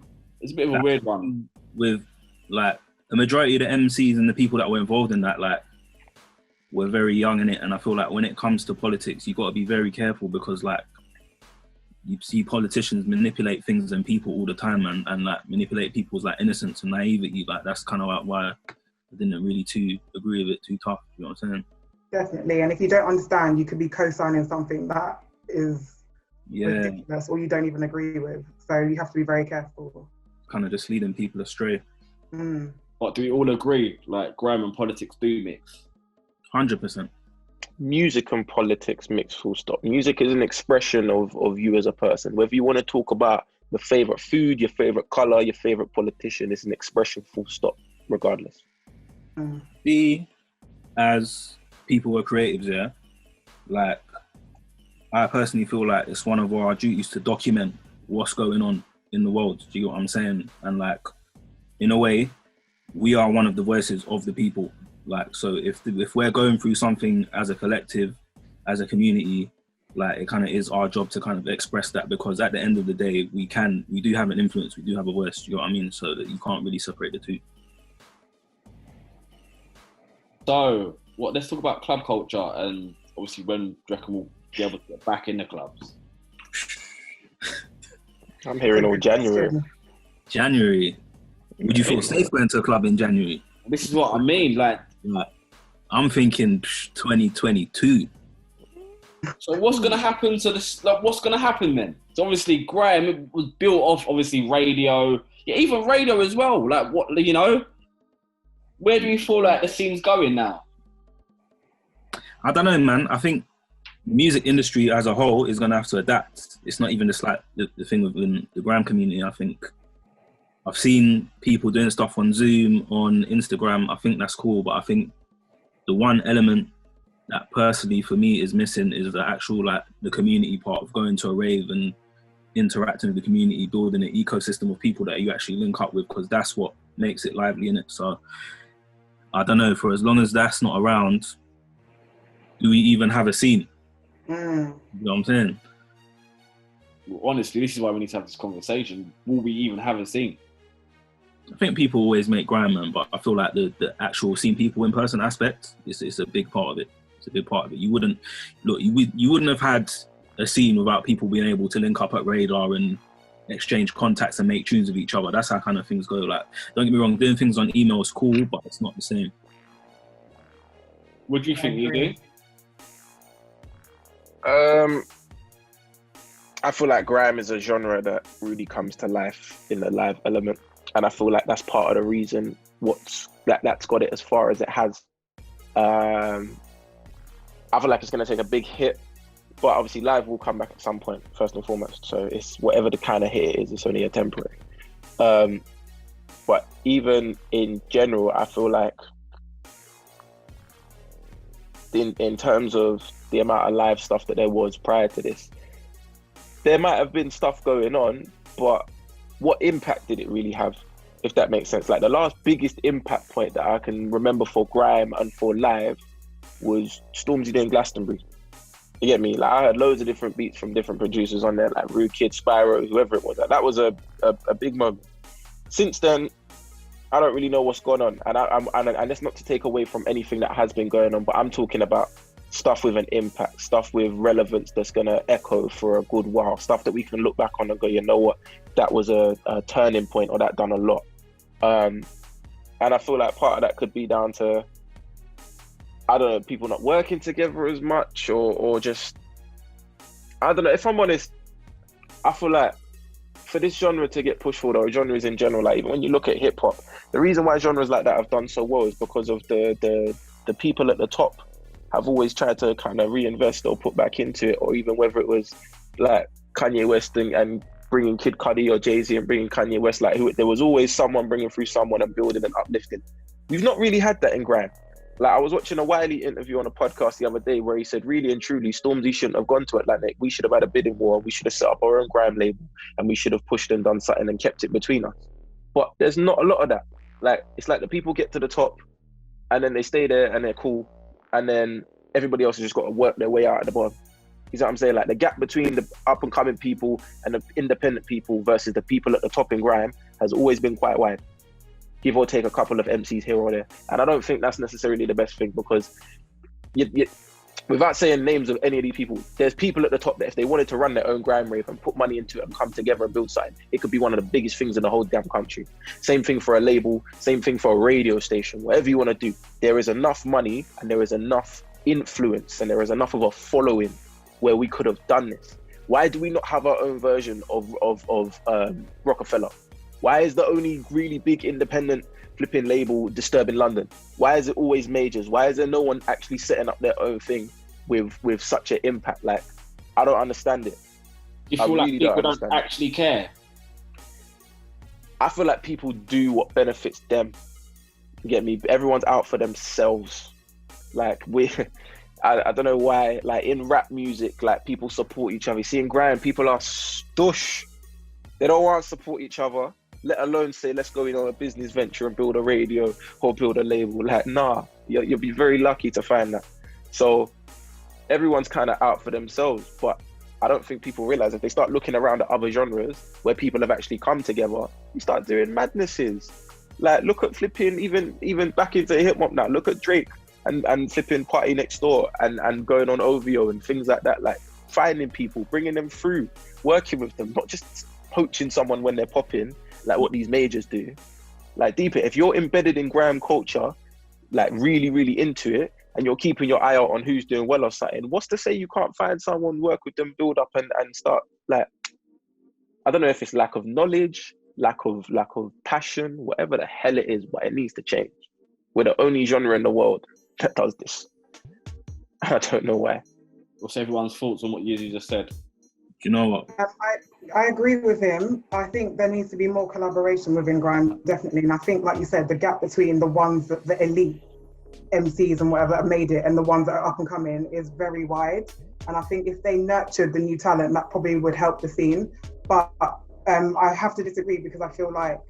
it's a bit of a weird one. With like the majority of the MCs and the people that were involved in that, like, were very young in it, and I feel like when it comes to politics, you got to be very careful because, like, you see politicians manipulate things and people all the time, and like manipulate people's like innocence and naivety. Like that's kind of like why I didn't really too agree with it too tough. You know what I'm saying? Definitely. And if you don't understand, you could be co-signing something that is ridiculous or you don't even agree with. So you have to be very careful. Kind of just leading people astray. But do we all agree, like, grime and politics do mix? 100%. Music and politics mix, full stop. Music is an expression of you as a person. Whether you want to talk about the favourite food, your favourite colour, your favourite politician, it's an expression, full stop, regardless. We, as people who are creatives, yeah, like, I personally feel like it's one of our duties to document what's going on in the world. Do you get what I'm saying? And like, in a way, we are one of the voices of the people. Like, so if we're going through something as a collective, as a community, like, it kind of is our job to kind of express that, because at the end of the day, we do have an influence, we do have a voice, do you know what I mean? So that you can't really separate the two. So, let's talk about club culture, and obviously when do you reckon we'll be able to get back in the clubs? I'm hearing all January. January? Would you feel safe going to a club in January? This is what I mean, like I'm thinking 2022. So what's going to happen to this? Like, what's going to happen then? So obviously Grime was built off obviously radio, even radio as well. Like, what, you know, where do you feel like the scene's going now? I don't know, man. I think the music industry as a whole is going to have to adapt. It's not even just like the thing within the Grime community. I think I've seen people doing stuff on Zoom, on Instagram. I think that's cool, but I think the one element that personally for me is missing is the actual, like, the community part of going to a rave and interacting with the community, building an ecosystem of people that you actually link up with, because that's what makes it lively, innit? So I don't know, for as long as that's not around, do we even have a scene? You know what I'm saying? Honestly, this is why we need to have this conversation. Will we even have a scene? I think people always make grime, man, but I feel like the actual seeing people in person aspect is a big part of it. It's a big part of it. You wouldn't have had a scene without people being able to link up at Radar and exchange contacts and make tunes with each other. That's how kind of things go. Like, don't get me wrong, doing things on email is cool, but it's not the same. What do you think you do? I feel like grime is a genre that really comes to life in the live element, and I feel like that's part of the reason that's got it as far as it has. I feel like it's going to take a big hit, but obviously live will come back at some point, first and foremost. So it's whatever the kind of hit it is, it's only a temporary. But even in general, I feel like in terms of the amount of live stuff that there was prior to this, there might have been stuff going on, but what impact did it really have, if that makes sense? Like, the last biggest impact point that I can remember for grime and for live was Stormzy Day in Glastonbury. You get me? Like, I heard loads of different beats from different producers on there, like Rude Kid, Spyro, whoever it was. Like, that was a big moment. Since then, I don't really know what's gone on, and that's not to take away from anything that has been going on, but I'm talking about stuff with an impact, stuff with relevance that's going to echo for a good while, stuff that we can look back on and go, you know what, that was a turning point, or that done a lot. And I feel like part of that could be down to, I don't know, people not working together as much, or just, I don't know. If I'm honest, I feel like for this genre to get pushed forward, or genres in general, like even when you look at hip hop, the reason why genres like that have done so well is because of the people at the top have always tried to kind of reinvest or put back into it, or even whether it was like Kanye West and bringing Kid Cudi, or Jay-Z and bringing Kanye West, like there was always someone bringing through someone and building and uplifting. We've not really had that in grime. Like I was watching a Wiley interview on a podcast the other day where he said, really and truly, Stormzy shouldn't have gone to Atlantic. We should have had a bidding war. We should have set up our own grime label, and we should have pushed and done something and kept it between us. But there's not a lot of that. Like, it's like the people get to the top and then they stay there and they're cool, and then everybody else has just got to work their way out at the bottom. You know what I'm saying? Like the gap between the up and coming people and the independent people versus the people at the top in grime has always been quite wide. Give or take a couple of MCs here or there. And I don't think that's necessarily the best thing, because without saying names of any of these people, there's people at the top that if they wanted to run their own grime rave and put money into it and come together and build something, it could be one of the biggest things in the whole damn country. Same thing for a label, same thing for a radio station, whatever you want to do. There is enough money and there is enough influence and there is enough of a following where we could have done this. Why do we not have our own version of Rockefeller? Why is the only really big independent flipping label Disturbing London? Why is it always majors? Why is there no one actually setting up their own thing with such an impact? Like, I don't understand it. You feel like people don't actually care? I feel like people do what benefits them. You get me? Everyone's out for themselves. Like, I don't know why, like in rap music, like people support each other. You see in grime, people are stush. They don't want to support each other, let alone say, let's go in on a business venture and build a radio or build a label. Like, nah, you'll be very lucky to find that. So everyone's kind of out for themselves, but I don't think people realize if they start looking around at other genres where people have actually come together, you start doing madnesses. Like, look at flipping, even back into hip hop now, look at Drake and flipping Party Next Door and going on OVO and things like that, like finding people, bringing them through, working with them, not just poaching someone when they're popping, like what these majors do. Like, deeper, if you're embedded in grime culture, like really, really into it, and you're keeping your eye out on who's doing well or something, what's to say you can't find someone, work with them, build up and start, like, I don't know if it's lack of knowledge, lack of passion, whatever the hell it is, but it needs to change. We're the only genre in the world that does this. I don't know why. What's everyone's thoughts on what Yizzy just said? You know what? I agree with him. I think there needs to be more collaboration within grime, definitely. And I think, like you said, the gap between the ones that the elite MCs and whatever have made it and the ones that are up and coming is very wide. And I think if they nurtured the new talent, that probably would help the scene. But I have to disagree, because I feel like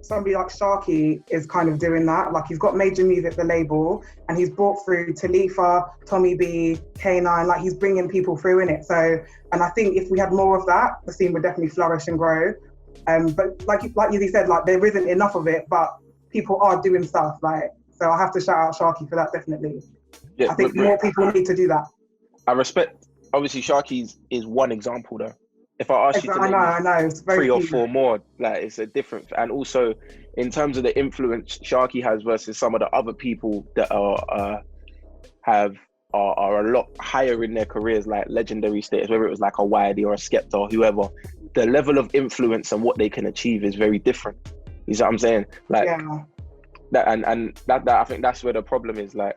somebody like Sharky is kind of doing that. Like, he's got Major Music, the label, and he's brought through Talifa, Tommy B, K9, like he's bringing people through in it. So, and I think if we had more of that, the scene would definitely flourish and grow. But like Yizzy said, like there isn't enough of it, but people are doing stuff, like, so I have to shout out Sharky for that, definitely. Yeah, I think more people need to do that. I respect, obviously Sharky's is one example though. If I ask you to name it's very 3 or 4 more, like it's a different, and also in terms of the influence Sharky has versus some of the other people that are a lot higher in their careers, like legendary status, whether it was like a Wiley or a Skepta or whoever, the level of influence and what they can achieve is very different. You see what I'm saying? Like, yeah. That I think that's where the problem is. Like,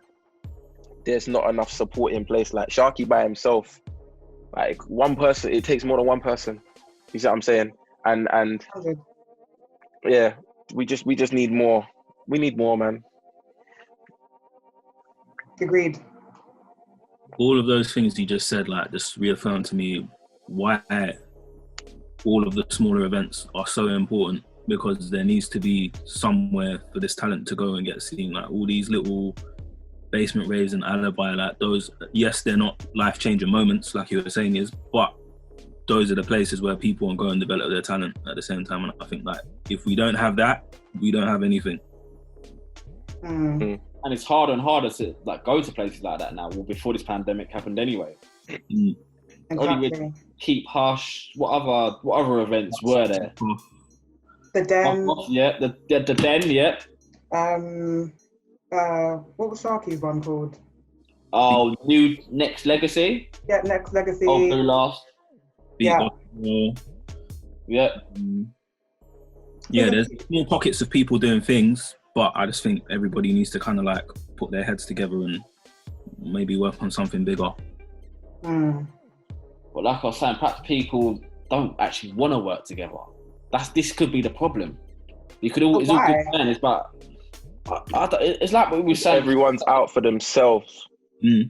there's not enough support in place. Like Sharky by himself, like one person, it takes more than one person. You see what I'm saying? And yeah, we just need more. We need more, man. Agreed. All of those things you just said, like, just reaffirmed to me why all of the smaller events are so important, because there needs to be somewhere for this talent to go and get seen. Like all these little basement raves and Alibi, like those, yes, they're not life-changing moments like you were saying is, but those are the places where people can go and develop their talent at the same time. And I think like if we don't have that, we don't have anything. And it's harder and harder to like go to places like that now. Well, before this pandemic happened anyway. Only with Keep Hush. What other events were there? The Den. Yeah, the Den. Yeah. What was Sharky's one called? Oh, new Next Legacy. Yeah, Next Legacy. Oh, Blue Last. Yeah. Yeah. Yeah, there's more pockets of people doing things, but I just think everybody needs to kind of like put their heads together and maybe work on something bigger. But like I was saying, perhaps people don't actually want to work together. This could be the problem. You could always all good plans, but it's like what we were saying. Everyone's out for themselves. You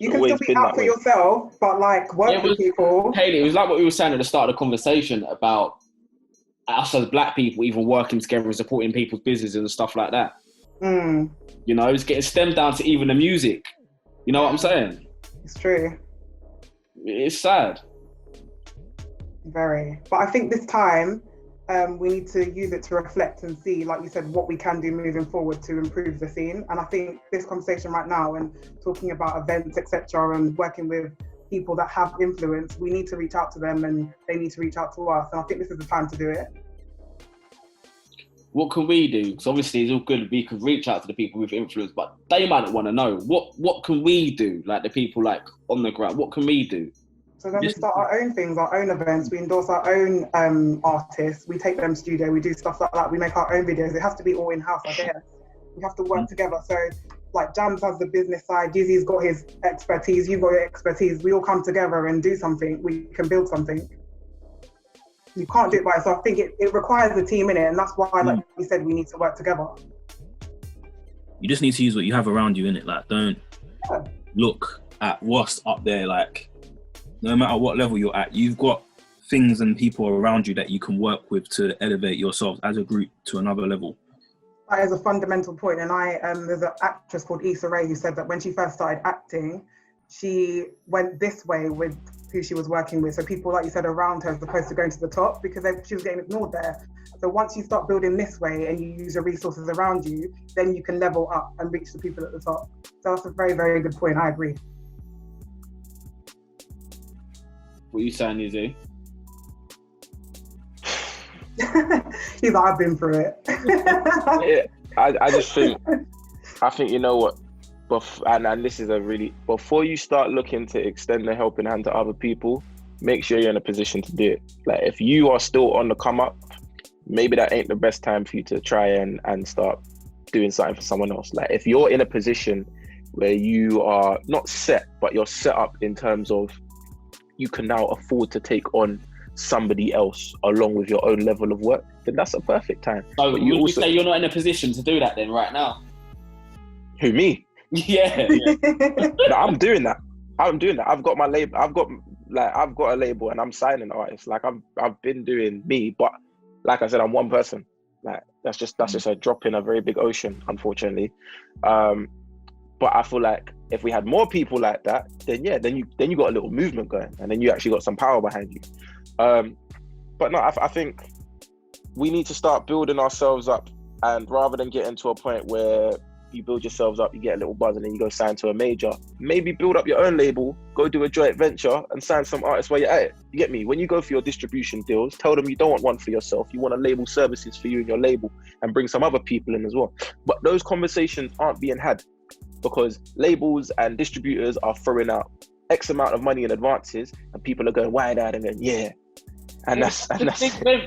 can still be out for yourself, but like work with people. Kaylee, it was like what we were saying at the start of the conversation about us as black people even working together and supporting people's businesses and stuff like that. You know, it's getting stemmed down to even the music. You know what I'm saying? It's true. It's sad. Very. But I think this time we need to use it to reflect and see, like you said, what we can do moving forward to improve the scene. And I think this conversation right now and talking about events, etc., and working with people that have influence, we need to reach out to them and they need to reach out to us. And I think this is the time to do it. What can we do? Because obviously it's all good, we could reach out to the people with influence, but they might want to know, what can we do? Like the people like on the ground, what can we do? So then we start our own things, our own events, we endorse our own artists, we take them studio, we do stuff like that, we make our own videos. It has to be all in-house, I guess. We have to work together. So like Jammz has the business side, Yizzy's got his expertise, you've got your expertise, we all come together and do something, we can build something. You can't do it by yourself. I think it requires a team in it, and that's why, like you said, we need to work together. You just need to use what you have around you, innit? Like, don't look at what's up there. Like, no matter what level you're at, you've got things and people around you that you can work with to elevate yourselves as a group to another level. That is a fundamental point. And there's an actress called Issa Rae who said that when she first started acting, she went this way with who she was working with. So people, like you said, around her as opposed to going to the top, because she was getting ignored there. So once you start building this way and you use your resources around you, then you can level up and reach the people at the top. So that's a very, very good point. I agree. What are you saying, Yizzy? He's like, I've been through it. I just think, you know what, and this is a really, before you start looking to extend the helping hand to other people, make sure you're in a position to do it. Like if you are still on the come up, maybe that ain't the best time for you to try and start doing something for someone else. Like if you're in a position where you are not set, but you're set up in terms of you can now afford to take on somebody else along with your own level of work, then that's a perfect time. So would you say you're not in a position to do that then right now? Who, me? Yeah. No, I'm doing that. I've got my label. I've got a label and I'm signing artists. Like I've been doing me, but like I said, I'm one person. Like that's just a drop in a very big ocean, unfortunately. But I feel like if we had more people like that, then you got a little movement going, and then you actually got some power behind you. But no, I think we need to start building ourselves up, and rather than getting to a point where you build yourselves up, you get a little buzz, and then you go sign to a major, maybe build up your own label, go do a joint venture, and sign some artists while you're at it. You get me? When you go for your distribution deals, tell them you don't want one for yourself. You want to label services for you and your label, and bring some other people in as well. But those conversations aren't being had, because labels and distributors are throwing out X amount of money in advances, and people are going wide-eyed and going, yeah. And that's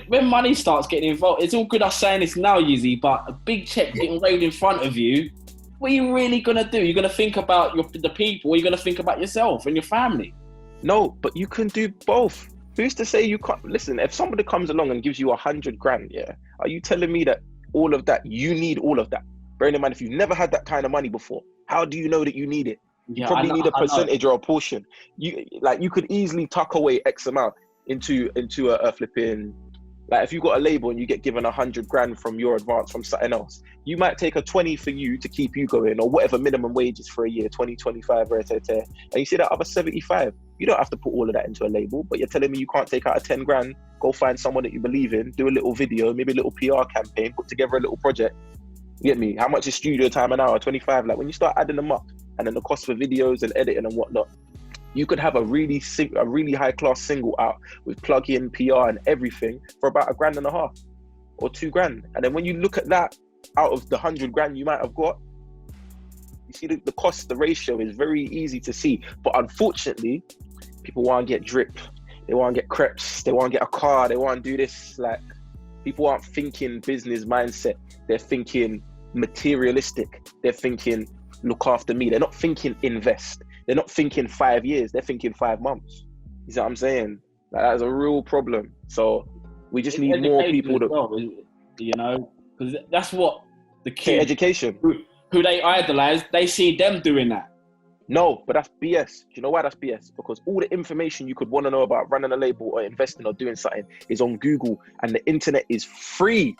when money starts getting involved, it's all good us saying this now, Yizzy, but a big check getting waved in front of you, what are you really gonna do? You're gonna think about the people, or you're gonna think about yourself and your family? No, but you can do both. Who's to say you can't? Listen, if somebody comes along and gives you 100 grand, yeah, are you telling me that all of that, you need all of that? Bearing in mind, if you've never had that kind of money before, how do you know that you need it? You probably need a percentage or a portion. You could easily tuck away X amount into a flipping, like if you got a label and you get given 100 grand from your advance from something else, you might take a 20 for you to keep you going, or whatever minimum wage is for a year, 20, 25, and you see that other 75. You don't have to put all of that into a label, but you're telling me you can't take out a 10 grand, go find someone that you believe in, do a little video, maybe a little PR campaign, put together a little project. You get me? How much is studio time an hour? 25. Like when you start adding them up, and then the cost for videos and editing and whatnot, you could have a really high class single out with plug-in PR and everything for about $1.5 or $2,000. And then when you look at that out of the $100,000 you might have got, you see the cost, the ratio is very easy to see. But unfortunately, people want to get drip, they want to get crepes, they want to get a car, they want to do this. Like, people aren't thinking business mindset. They're thinking materialistic. They're thinking look after me. They're not thinking invest. They're not thinking 5 years. They're thinking 5 months. You see what I'm saying? Like, that's a real problem. So we just need more people to, well, you know, because that's what the kids, education, who they idolize, they see them doing that. No, but that's BS. Do you know why that's BS? Because all the information you could want to know about running a label or investing or doing something is on Google, and the internet is free.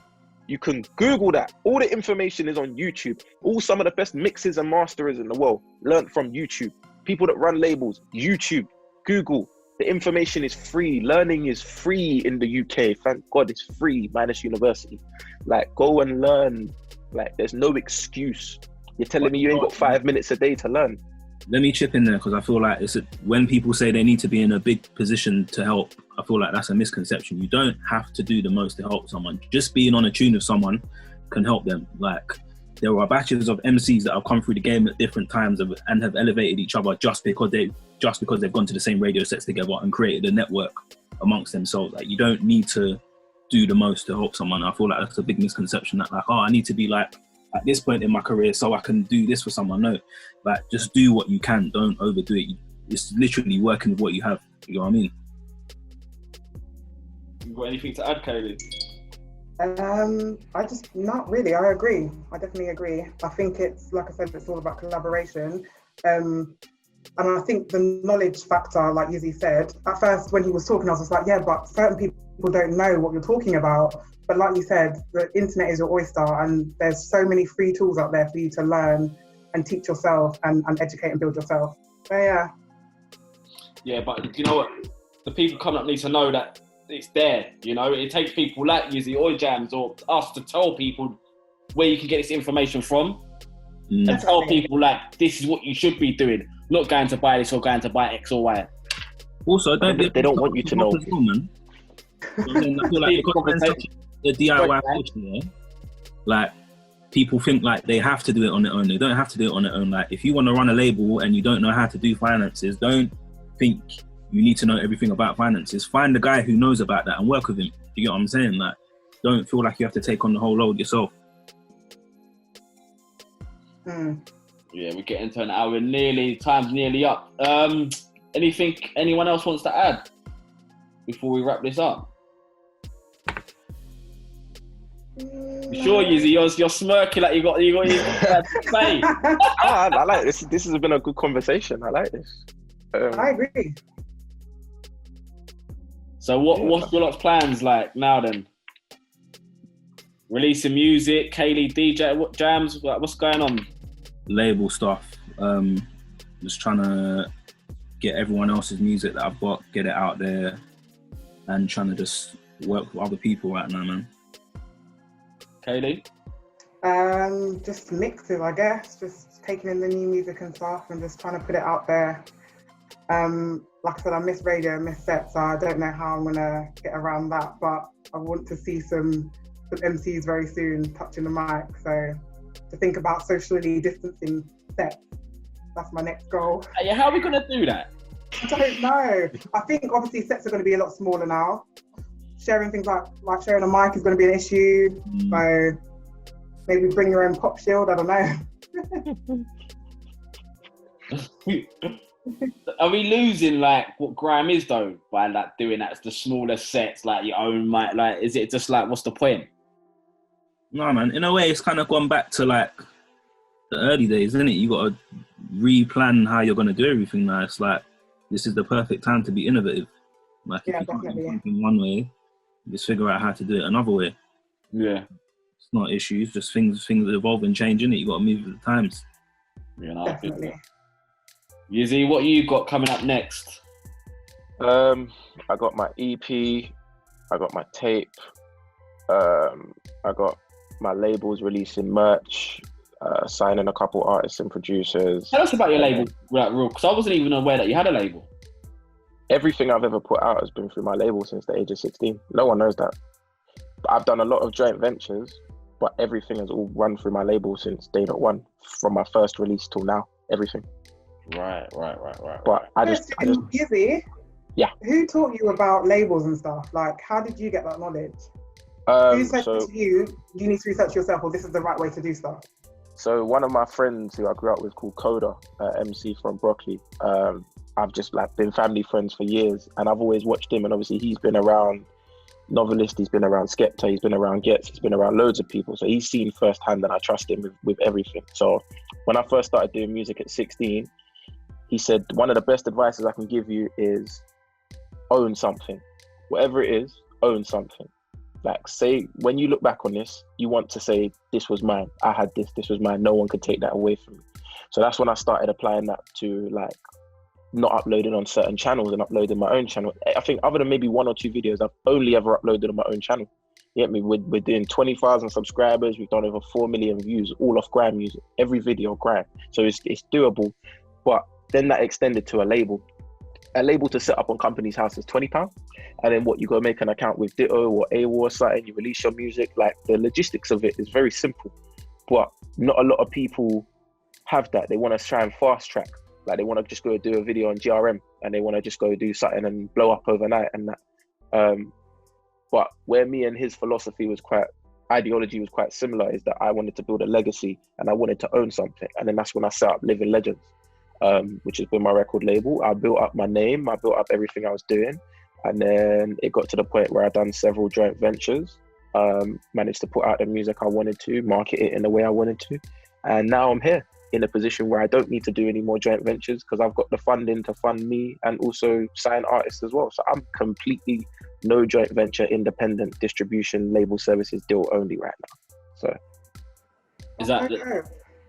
You can Google that. All the information is on YouTube. Some of the best mixers and masterers in the world learned from YouTube. People that run labels, YouTube, Google. The information is free. Learning is free in the UK. Thank God it's free, minus university. Like, go and learn. Like, there's no excuse. You're telling me you ain't got 5 minutes a day to learn. Let me chip in there, because I feel like when people say they need to be in a big position to help, I feel like that's a misconception. You don't have to do the most to help someone. Just being on a tune with someone can help them. Like, there are batches of MCs that have come through the game at different times and have elevated each other just because they've gone to the same radio sets together and created a network amongst themselves. Like, you don't need to do the most to help someone. I feel like that's a big misconception, that like, oh, I need to be like at this point in my career so I can do this for someone. No, like, just do what you can. Don't overdo it. It's literally working with what you have. You know what I mean? You got anything to add, Kaylee? Not really. I agree. I definitely agree. I think it's, like I said, it's all about collaboration. And I think the knowledge factor, like Yizzy said, at first when he was talking, I was just like, yeah, but certain people don't know what you're talking about. But like you said, the internet is your oyster, and there's so many free tools out there for you to learn and teach yourself and educate and build yourself. So yeah. Yeah, but you know what? The people coming up need to know that it's there. You know, it takes people like Yizzy or Jammz or us to tell people where you can get this information from, and tell people like, this is what you should be doing, not going to buy this or going to buy X or Y. Also, they don't want you to know. Well, man. I feel like the DIY culture, yeah? Like, people think like they have to do it on their own. They don't have to do it on their own. Like, if you want to run a label and you don't know how to do finances, don't think you need to know everything about finances. Find the guy who knows about that and work with him. You get what I'm saying? Like, don't feel like you have to take on the whole load yourself. Yeah, we're getting to an hour. Time's nearly up. Anything anyone else wants to add before we wrap this up? You sure, Yizzy? You're smirking like you got to say. I like this. This has been a good conversation. I like this. I agree. So what's your lot's plans like now then? Releasing music, Kaylee, DJ, what Jammz? What's going on? Label stuff. Just trying to get everyone else's music that I've got, get it out there, and trying to just work with other people right now, man. Kaylee? Just mixes, I guess. Just taking in the new music and stuff and just trying to put it out there. Like I said, I miss radio, I miss sets, so I don't know how I'm gonna get around that, but I want to see some MCs very soon touching the mic. So to think about socially distancing sets, that's my next goal. Yeah, how are we gonna do that? I don't know. I think obviously sets are gonna be a lot smaller now. Sharing things like sharing a mic is gonna be an issue. So maybe bring your own pop shield, I don't know. Are we losing like what grime is though by like doing that? It's the smaller sets, like your own mic. Like, is it just like, what's the point? No, man. In a way, it's kind of gone back to like the early days, isn't it? You got to replan how you're going to do everything now. It's like, this is the perfect time to be innovative. Like, if you can't do something one way, just figure out how to do it another way. Yeah. It's not issues, just things evolve and change, innit? You got to move with the times. Yeah, no, definitely. Yizzy, what you got coming up next? I got my EP, I got my tape, I got my labels releasing merch, signing a couple artists and producers. Tell us about your label, like, real, because I wasn't even aware that you had a label. Everything I've ever put out has been through my label since the age of 16. No one knows that. But I've done a lot of joint ventures, but everything has all run through my label since day .1, from my first release till now. Everything. Right. But I just Yizzy, yeah. Who taught you about labels and stuff? Like, how did you get that knowledge? Who said to you, you need to research yourself, or this is the right way to do stuff? So one of my friends who I grew up with, called Coda, MC from Brockley, I've just like been family friends for years, and I've always watched him. And obviously he's been around Novelist, he's been around Skepta, he's been around Gets, he's been around loads of people. So he's seen firsthand that I trust him with everything. So when I first started doing music at 16, he said, one of the best advices I can give you is own something. Whatever it is, own something. Like, say, when you look back on this, you want to say, this was mine. I had this was mine. No one could take that away from me. So that's when I started applying that to, like, not uploading on certain channels and uploading my own channel. I think other than maybe 1 or 2 videos, I've only ever uploaded on my own channel. You get me? We're doing 20,000 subscribers. We've done over 4 million views, all off Grime music. Every video Grime. So it's doable. But then that extended to a label. A label to set up on Company's House is £20. And then what, you go make an account with Ditto or AWO or something, you release your music. Like, the logistics of it is very simple. But not a lot of people have that. They want to try and fast track. Like, they want to just go do a video on GRM and they want to just go do something and blow up overnight and that. But where me and his ideology was quite similar, is that I wanted to build a legacy and I wanted to own something. And then that's when I set up Living Legends, which has been my record label. I built up my name, I built up everything I was doing. And then it got to the point where I'd done several joint ventures, managed to put out the music I wanted to, market it in the way I wanted to. And now I'm here in a position where I don't need to do any more joint ventures because I've got the funding to fund me and also sign artists as well. So I'm completely no joint venture, independent distribution, label services deal only right now. So is that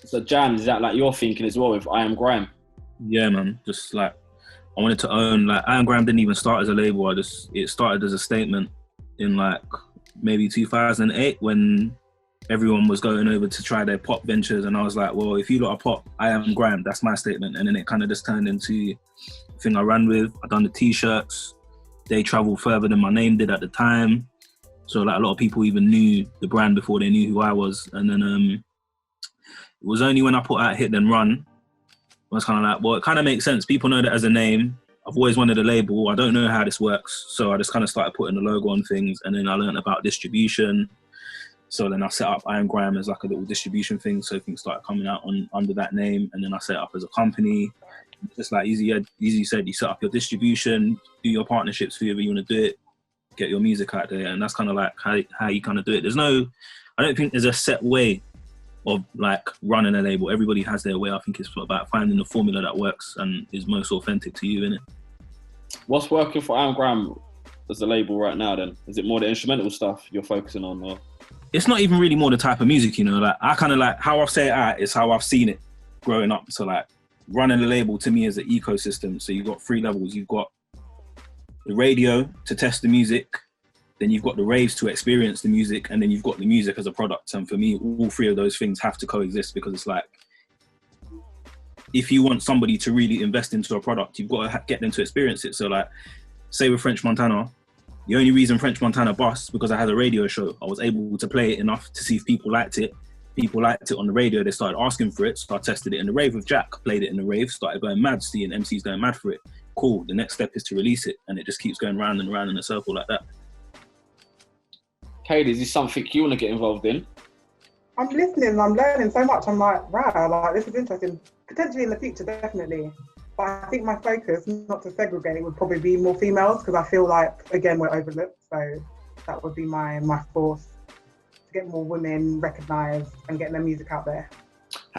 so Jammz, is that like your thinking as well with I Am Grime? Yeah, man. Just like, I wanted to own, like, I Am Grime didn't even start as a label. It started as a statement in like maybe 2008 when everyone was going over to try their pop ventures, and I was like, well, if you lot are pop, I Am Grime, that's my statement. And then it kind of just turned into a thing I ran with. I done the t-shirts. They traveled further than my name did at the time. So like, a lot of people even knew the brand before they knew who I was. And then it was only when I put out Hit Then Run, I was kind of like, well, it kind of makes sense. People know that as a name. I've always wanted a label. I don't know how this works. So I just kind of started putting the logo on things, and then I learned about distribution. So then I set up I Am Grime as like a little distribution thing, so things started coming out under that name. And then I set up as a company. Just like Yizzy said, you set up your distribution, do your partnerships, whoever you want to do it, get your music out there. And that's kind of like how you kind of do it. I don't think there's a set way of like running a label. Everybody has their way. I think it's about finding the formula that works and is most authentic to you, innit? What's working for I Am Grime as a label right now then? Is it more the instrumental stuff you're focusing on, or? It's not even really more the type of music, you know, like I kind of like how I say it out is how I've seen it growing up. So like running the label to me is an ecosystem. So you've got 3 levels. You've got the radio to test the music, then you've got the raves to experience the music, and then you've got the music as a product. And for me, all 3 of those things have to coexist, because it's like, if you want somebody to really invest into a product, you've got to get them to experience it. So like, say with French Montana, the only reason French Montana bust because I had a radio show. I was able to play it enough to see if people liked it. People liked it on the radio. They started asking for it. So I tested it in the rave with Jack, played it in the rave, started going mad, seeing MCs going mad for it. Cool. The next step is to release it. And it just keeps going round and round in a circle like that. Kaylee, is this something you want to get involved in? I'm listening. I'm learning so much. I'm like, wow, like this is interesting. Potentially in the future, definitely. But I think my focus, not to segregate, would probably be more females, because I feel like, again, we're overlooked. So that would be my force, to get more women recognised and getting their music out there.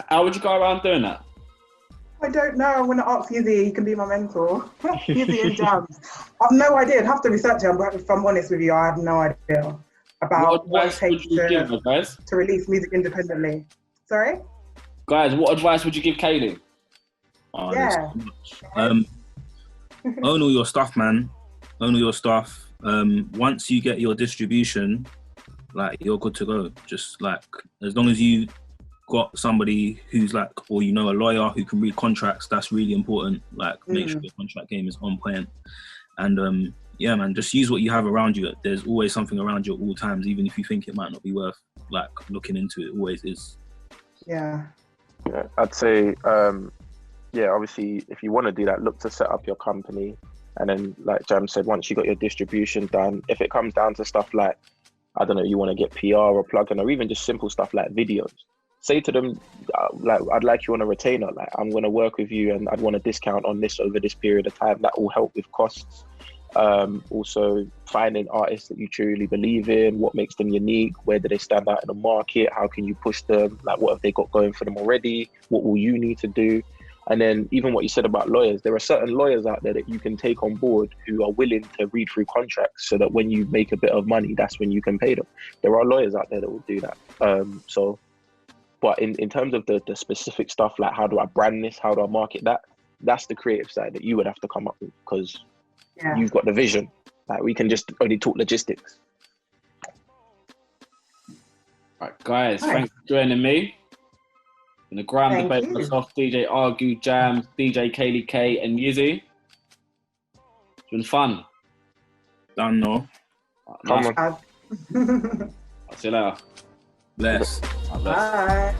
How would you go around doing that? I don't know. I'm going to ask Yizzy. He can be my mentor. Yizzy and Jammz. I've no idea. I'd have to research it. If I'm honest with you, I have no idea about what it takes to release music independently. Sorry? Guys, what advice would you give Kaylee? Oh, yeah. Own all your stuff, man. Own all your stuff. Once you get your distribution, like you're good to go. Just like as long as you got somebody who's like, or a lawyer who can read contracts, that's really important. Like make sure your contract game is on point. And yeah, man, just use what you have around you. There's always something around you at all times, even if you think it might not be worth like looking into. It always is. Yeah, I'd say obviously if you want to do that, look to set up your company, and then like Jammz said, once you got your distribution done, if it comes down to stuff like, I don't know, you want to get PR or plugin, or even just simple stuff like videos, say to them, like, I'd like you on a retainer, like I'm going to work with you and I'd want a discount on this over this period of time. That will help with costs. Also finding artists that you truly believe in, what makes them unique, where do they stand out in the market, how can you push them, like what have they got going for them already, what will you need to do. And then even what you said about lawyers, there are certain lawyers out there that you can take on board who are willing to read through contracts so that when you make a bit of money, that's when you can pay them. There are lawyers out there that will do that. But in terms of the specific stuff, like how do I brand this, how do I market that, that's the creative side that you would have to come up with, because you've got the vision. Like we can just only talk logistics. Right, guys, thanks for joining me. In the Grime Debate, myself, DJ Argue, Jammz, DJ Kaylee Kay, and Yizzy. It's been fun. Done, no. Come on. I'll see you later. Bless. Bye.